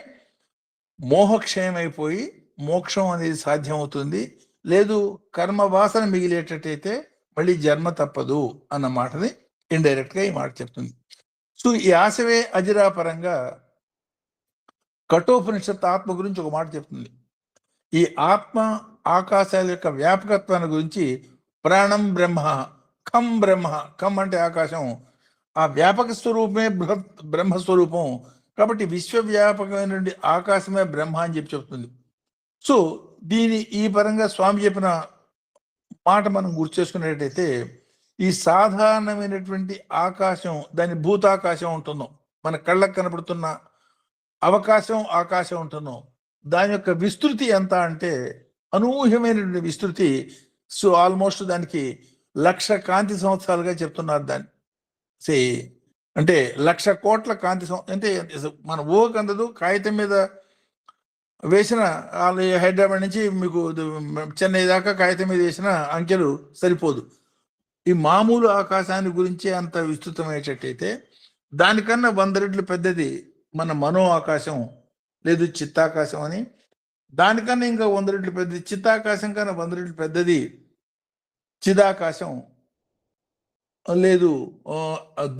మోహక్షయం అయిపోయి మోక్షం అనేది సాధ్యమవుతుంది. లేదు కర్మ వాసన మిగిలేటట్టయితే మళ్ళీ జన్మ తప్పదు అన్న మాటని ఇండైరెక్ట్గా ఈ మాట చెప్తుంది. సో ఈ ఆశవే అజిరాపరంగా కఠోపనిషత్ ఆత్మ గురించి ఒక మాట చెప్తుంది. ఈ ఆత్మ ఆకాశాల యొక్క వ్యాపకత్వాన్ని గురించి ప్రాణం బ్రహ్మ, ఖం అంటే ఆకాశం, ఆ వ్యాపక స్వరూపమే బృహత్ బ్రహ్మస్వరూపం కాబట్టి విశ్వవ్యాపకమైనటువంటి ఆకాశమే బ్రహ్మ అని చెప్తుంది. సో ఈ పరంగా స్వామి చెప్పిన మాట మనం గుర్తు చేసుకునేటైతే ఈ సాధారణమైనటువంటి ఆకాశం, దాని భూతాకాశం ఉంటుందో, మన కళ్ళకు కనపడుతున్న ఆకాశం ఉంటుందో, దాని యొక్క విస్తృతి ఎంత అంటే అనూహ్యమైనటువంటి విస్తృతి. సో ఆల్మోస్ట్ దానికి 1,00,000 కాంతి సంవత్సరాలుగా చెప్తున్నారు దాన్ని. అంటే 1,00,000 కోట్ల కాంతి అంటే మన ఊహకు అందదు. కాగితం మీద వేసిన హైదరాబాద్ నుంచి మీకు చెన్నై దాకా కాగితం మీద వేసిన అంకెలు సరిపోదు. ఈ మామూలు ఆకాశాన్ని గురించి అంత విస్తృతమయ్యేటట్టయితే దానికన్నా 100 రెట్లు పెద్దది మన మనో ఆకాశం, లేదు చిత్తాకాశం అని. దానికన్నా ఇంకా 100 రెట్లు పెద్దది, చిత్తాకాశం కన్నా 100 రెట్లు పెద్దది చిదాకాశం, లేదు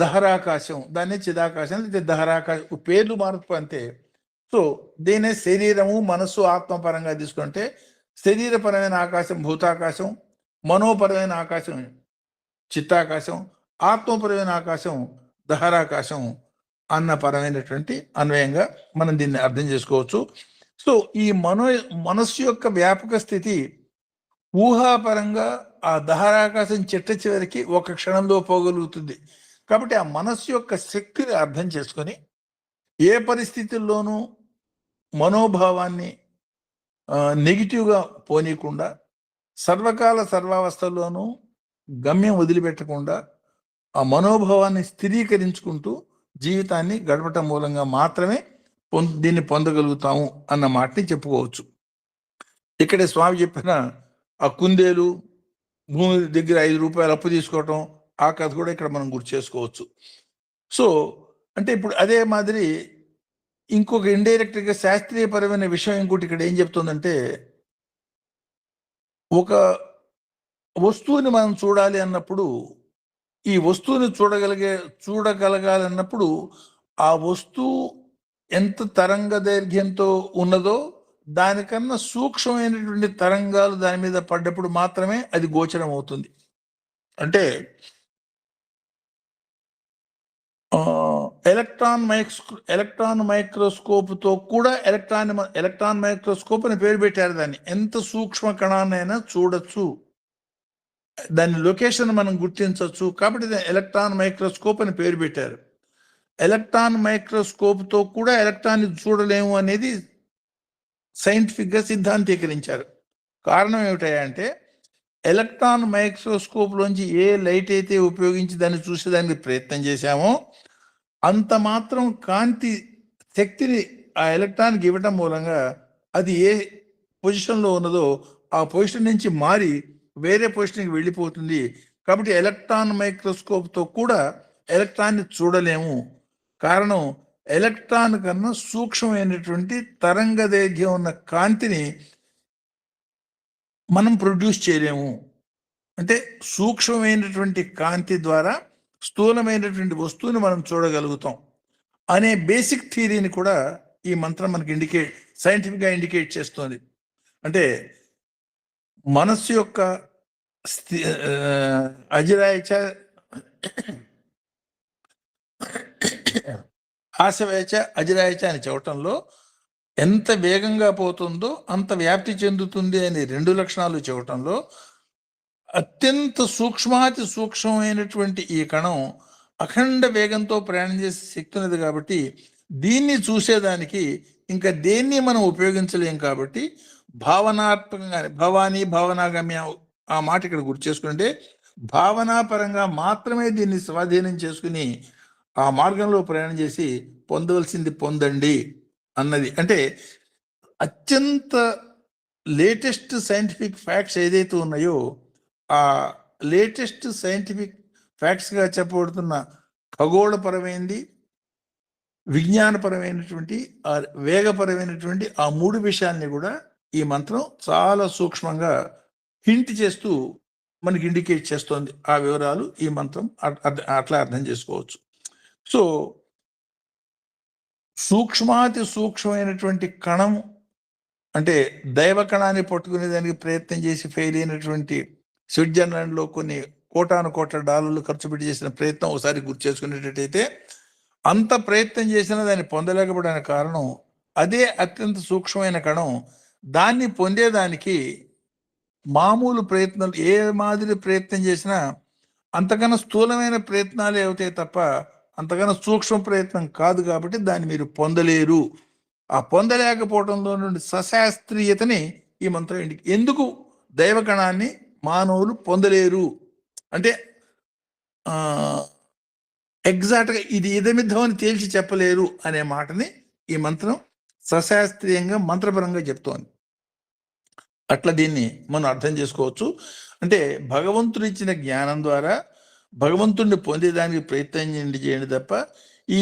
దహరాకాశం. దాన్ని చిదాకాశం లేదా దహరాకాశం, పేర్లు మార్పు అంతే. సో దీనే శరీరము, మనస్సు, ఆత్మపరంగా తీసుకుంటే శరీరపరమైన ఆకాశం భూతాకాశం, మనోపరమైన ఆకాశం చిత్తాకాశం, ఆత్మపరమైన ఆకాశం దహరాకాశం అన్న పరమైనటువంటి అన్వయంగా మనం దీన్ని అర్థం చేసుకోవచ్చు. సో ఈ మనస్సు యొక్క వ్యాపక స్థితి ఊహాపరంగా ఆ దహరాకాశం చివరికి ఒక క్షణంలో పోగలుగుతుంది. కాబట్టి ఆ మనస్సు యొక్క శక్తిని అర్థం చేసుకొని ఏ పరిస్థితుల్లోనూ మనోభావాన్ని నెగిటివ్గా పోనీయకుండా సర్వకాల సర్వావస్థల్లోనూ గమ్యం వదిలిపెట్టకుండా ఆ మనోభావాన్ని స్థిరీకరించుకుంటూ జీవితాన్ని గడపటం మూలంగా మాత్రమే దీన్ని పొందగలుగుతాము అన్న మాటని చెప్పుకోవచ్చు. ఇక్కడే స్వామి చెప్పిన ఆ కుందేలు భూమి దగ్గర 5 రూపాయలు అప్పు తీసుకోవటం, ఆ కథ కూడా ఇక్కడ మనం గుర్తు చేసుకోవచ్చు. సో అంటే ఇప్పుడు అదే మాదిరి ఇంకొక ఇండైరెక్ట్గా శాస్త్రీయపరమైన విషయం ఇంకోటి ఇక్కడ ఏం చెప్తుందంటే, ఒక వస్తువుని మనం చూడాలి అన్నప్పుడు, ఈ వస్తువుని చూడగలగాలన్నప్పుడు ఆ వస్తువు ఎంత తరంగ దైర్ఘ్యంతో ఉన్నదో దానికన్నా సూక్ష్మమైనటువంటి తరంగాలు దాని మీద పడ్డప్పుడు మాత్రమే అది గోచరం అవుతుంది. అంటే ఎలక్ట్రాన్ మైక్రోస్కోప్ తో కూడా ఎలక్ట్రాన్ మైక్రోస్కోప్ అని పేరు పెట్టారు దాన్ని. ఎంత సూక్ష్మ కణాన్నైనా చూడొచ్చు, దాని లొకేషన్ మనం గుర్తించవచ్చు, కాబట్టి ఎలక్ట్రాన్ మైక్రోస్కోప్ అని పేరు పెట్టారు. ఎలక్ట్రాన్ మైక్రోస్కోప్ తో కూడా ఎలక్ట్రాన్ చూడలేము అనేది సైంటిఫిక్ గా సిద్ధాంతీకరించారు. కారణం ఏమిటంటే, ఎలక్ట్రాన్ మైక్రోస్కోప్ లోంచి ఏ లైట్ అయితే ఉపయోగించి దాన్ని చూసేదానికి ప్రయత్నం చేశామో అంత మాత్రం కాంతి శక్తిని ఆ ఎలక్ట్రాన్కి ఇవ్వటం మూలంగా అది ఏ పొజిషన్లో ఉన్నదో ఆ పొజిషన్ నుంచి మారి వేరే పొజిషన్కి వెళ్ళిపోతుంది. కాబట్టి ఎలక్ట్రాన్ మైక్రోస్కోప్తో కూడా ఎలక్ట్రాన్ని చూడలేము. కారణం, ఎలక్ట్రాన్ కన్నా సూక్ష్మమైనటువంటి తరంగ దైర్ఘ్యం ఉన్న కాంతిని మనం ప్రొడ్యూస్ చేయలేము. అంటే సూక్ష్మమైనటువంటి కాంతి ద్వారా స్థూలమైనటువంటి వస్తువుని మనం చూడగలుగుతాం అనే బేసిక్ థియరీని కూడా ఈ మంత్రం మనకి సైంటిఫిక్గా ఇండికేట్ చేస్తుంది. అంటే మనస్సు యొక్క అజిరాయచ ఆశవేచ అజిరాయచ అని చెప్పటంలో ఎంత వేగంగా పోతుందో అంత వ్యాప్తి చెందుతుంది అనే 2 లక్షణాలు చెప్పటంలో అత్యంత సూక్ష్మాతి సూక్ష్మమైనటువంటి ఈ కణం అఖండ వేగంతో ప్రయాణం చేసే శక్తి ఉన్నది. కాబట్టి దీన్ని చూసేదానికి ఇంకా దేన్ని మనం ఉపయోగించలేం. కాబట్టి భావనాత్మకంగా భవానీ భావనాగమ్య ఆ మాట ఇక్కడ గుర్తు చేసుకుంటే, భావనాపరంగా మాత్రమే దీన్ని స్వాధీనం చేసుకుని ఆ మార్గంలో ప్రయాణం చేసి పొందవలసింది పొందండి అన్నది. అంటే అత్యంత లేటెస్ట్ సైంటిఫిక్ ఫ్యాక్ట్స్ ఏదైతే ఉన్నాయో ఆ లేటెస్ట్ సైంటిఫిక్ ఫ్యాక్ట్స్గా చెప్పబడుతున్న ఖగోళపరమైనది, విజ్ఞానపరమైనటువంటి ఆ వేగపరమైనటువంటి ఆ 3 విషయాల్ని కూడా ఈ మంత్రం చాలా సూక్ష్మంగా హింట్ చేస్తూ మనకి ఇండికేట్ చేస్తోంది. ఆ వివరాలు ఈ మంత్రం అట్లా అర్థం చేసుకోవచ్చు. సో సూక్ష్మాతి సూక్ష్మమైనటువంటి కణం అంటే దైవ కణాన్ని పట్టుకునే దానికి ప్రయత్నం చేసి ఫెయిల్ అయినటువంటి స్విట్జర్లాండ్లో కొన్ని కోటాను కోట్ల డాలర్లు ఖర్చు పెట్టి చేసిన ప్రయత్నం ఒకసారి గుర్తు చేసుకునేటట్టయితే, అంత ప్రయత్నం చేసినా దాన్ని పొందలేకపోవడానికి కారణం అదే అత్యంత సూక్ష్మమైన కణం. దాన్ని పొందేదానికి మామూలు ప్రయత్నాలు ఏ మాదిరి ప్రయత్నం చేసినా అంతకన్నా స్థూలమైన ప్రయత్నాలే అవుతాయి తప్ప అంతకన్నా సూక్ష్మ ప్రయత్నం కాదు. కాబట్టి దాన్ని మీరు పొందలేరు. ఆ పొందలేకపోవడంలో నుండి సశాస్త్రీయతని ఈ మంత్రం ఎందుకు దైవకణాన్ని మానవులు పొందలేరు అంటే ఎగ్జాక్ట్గా ఇది ఇదమిద్దం అని తేల్చి చెప్పలేరు అనే మాటని ఈ మంత్రం సశాస్త్రీయంగా మంత్రపరంగా చెప్తోంది. అట్లా దీన్ని మనం అర్థం చేసుకోవచ్చు. అంటే భగవంతుడు ఇచ్చిన జ్ఞానం ద్వారా భగవంతుడిని పొందేదానికి ప్రయత్నం చేయండి తప్ప ఈ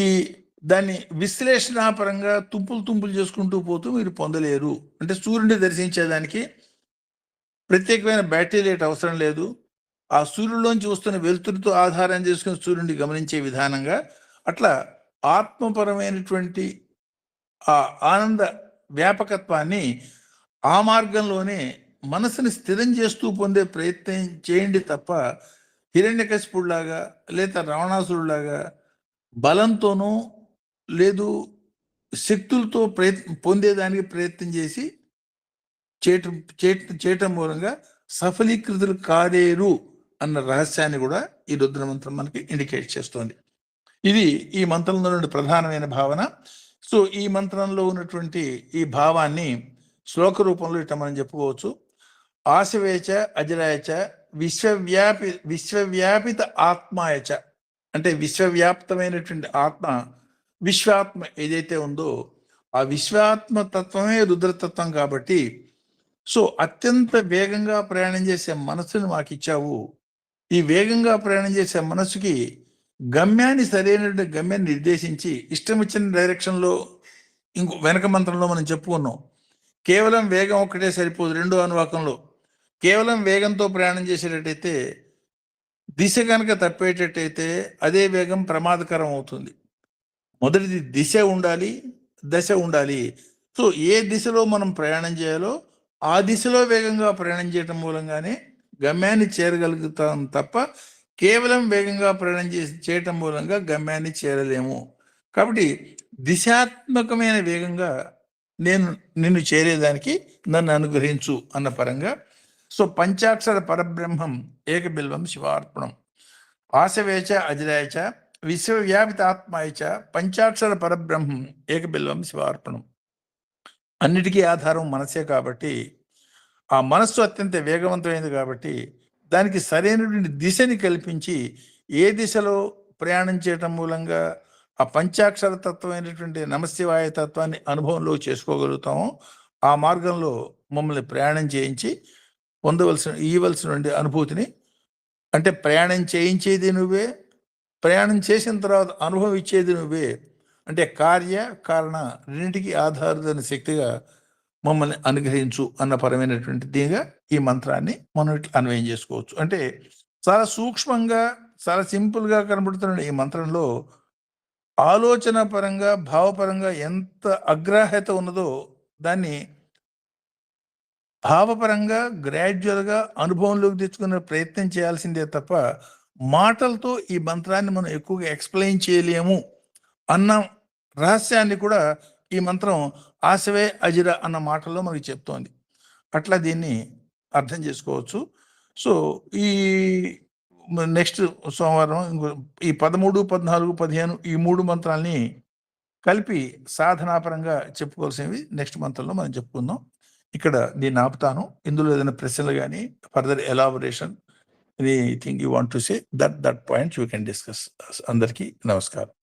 దాన్ని విశ్లేషణాపరంగా తుంపులు చేసుకుంటూ పోతూ మీరు పొందలేరు. అంటే సూర్యుడిని దర్శించేదానికి ప్రత్యేకమైన బ్యాటరీ లైట్ అవసరం లేదు. ఆ సూర్యుడిలోంచి వస్తున్న వెలుతురుతో ఆధారం చేసుకుని సూర్యుడిని గమనించే విధానంగా అట్లా ఆత్మపరమైనటువంటి ఆ ఆనంద వ్యాపకత్వాన్ని ఆ మార్గంలోనే మనసుని స్థిరం చేస్తూ పొందే ప్రయత్నం చేయండి తప్ప హిరణ్యకశిపుడిలాగా లేదా రావణాసురుడిలాగా బలంతోనూ లేదు శక్తులతో పొందేదానికి ప్రయత్నం చేసి చేయటం మూలంగా సఫలీకృతులు కాలేరు అన్న రహస్యాన్ని కూడా ఈ రుద్ర మంత్రం మనకి ఇండికేట్ చేస్తోంది. ఇది ఈ మంత్రంలో నుండి ప్రధానమైన భావన. సో ఈ మంత్రంలో ఉన్నటువంటి ఈ భావాన్ని శ్లోక రూపంలో ఇట్లా మనం చెప్పుకోవచ్చు. ఆశవేచ అజరాయచ విశ్వవ్యాపిత ఆత్మాయచ, అంటే విశ్వవ్యాప్తమైనటువంటి ఆత్మ, విశ్వాత్మ ఏదైతే ఉందో ఆ విశ్వాత్మ తత్వమే రుద్రతత్వం కాబట్టి, సో అత్యంత వేగంగా ప్రయాణం చేసే మనస్సును మాకు ఇచ్చావు. ఈ వేగంగా ప్రయాణం చేసే మనస్సుకి గమ్యాన్ని, సరైనటువంటి గమ్యాన్ని నిర్దేశించి ఇష్టం వచ్చిన డైరెక్షన్లో, ఇంకో వెనక మంత్రంలో మనం చెప్పుకున్నాం, కేవలం వేగం ఒక్కటే సరిపోదు. రెండో అనువాకంలో కేవలం వేగంతో ప్రయాణం చేసేటట్టయితే, దిశ కనుక తప్పేటట్టయితే అదే వేగం ప్రమాదకరం అవుతుంది. మొదటిది దిశ ఉండాలి, దశ ఉండాలి. సో ఏ దిశలో మనం ప్రయాణం చేయాలో ఆ దిశలో వేగంగా ప్రయాణం చేయటం మూలంగానే గమ్యాన్ని చేరగలుగుతాం తప్ప కేవలం వేగంగా ప్రయాణం చేయటం మూలంగా గమ్యాన్ని చేరలేము. కాబట్టి దిశాత్మకమైన వేగంగా నిన్ను చేరేదానికి నన్ను అనుగ్రహించు అన్న పరంగా. సో పంచాక్షర పరబ్రహ్మం ఏకబిల్వం శివార్పణం, ఆశవేచ అజరాయచ విశ్వవ్యాపితాత్మాయచ పంచాక్షర పరబ్రహ్మం ఏకబిల్వం శివార్పణం. అన్నిటికీ ఆధారం మనసే కాబట్టి, ఆ మనస్సు అత్యంత వేగవంతమైనది కాబట్టి దానికి సరైనటువంటి దిశని కల్పించి ఏ దిశలో ప్రయాణం చేయటం మూలంగా ఆ పంచాక్షర తత్వమైనటువంటి నమశివాయ తత్వాన్ని అనుభవంలో చేసుకోగలుగుతామో ఆ మార్గంలో మమ్మల్ని ప్రయాణం చేయించి ఇవ్వవలసిన అనుభూతిని, అంటే ప్రయాణం చేయించేది నువ్వే, ప్రయాణం చేసిన తర్వాత అనుభవం ఇచ్చేది నువ్వే, అంటే కార్య కారణ రెండింటికి ఆధారమైన శక్తిగా మమ్మల్ని అనుగ్రహించు అన్న పరమైనటువంటి దీనిగా ఈ మంత్రాన్ని మనం ఇట్లా అన్వయం చేసుకోవచ్చు. అంటే చాలా సూక్ష్మంగా, చాలా సింపుల్గా కనబడుతున్న ఈ మంత్రంలో ఆలోచన పరంగా, భావపరంగా ఎంత అగ్రాహ్యత ఉన్నదో దాన్ని భావపరంగా గ్రాడ్యువల్గా అనుభవంలోకి తెచ్చుకునే ప్రయత్నం చేయాల్సిందే తప్ప మాటలతో ఈ మంత్రాన్ని మనం ఎక్కువగా ఎక్స్ప్లెయిన్ చేయలేము అన్న రహస్యాన్ని కూడా ఈ మంత్రం ఆశవే అజిర అన్న మాటల్లో మనకి చెప్తోంది. అట్లా దీన్ని అర్థం చేసుకోవచ్చు. సో ఈ నెక్స్ట్ సోమవారం ఈ 13, 14, 15 ఈ 3 మంత్రాల్ని కలిపి సాధనాపరంగా చెప్పుకోవాల్సినవి నెక్స్ట్ మంత్రంలో మనం చెప్పుకుందాం. ఇక్కడ దీన్ని ఆపుతాను. ఇందులో ఏదైనా ప్రశ్నలు కానీ, further elaboration, anything you want to say, that point you can discuss. అందరికీ నమస్కారం.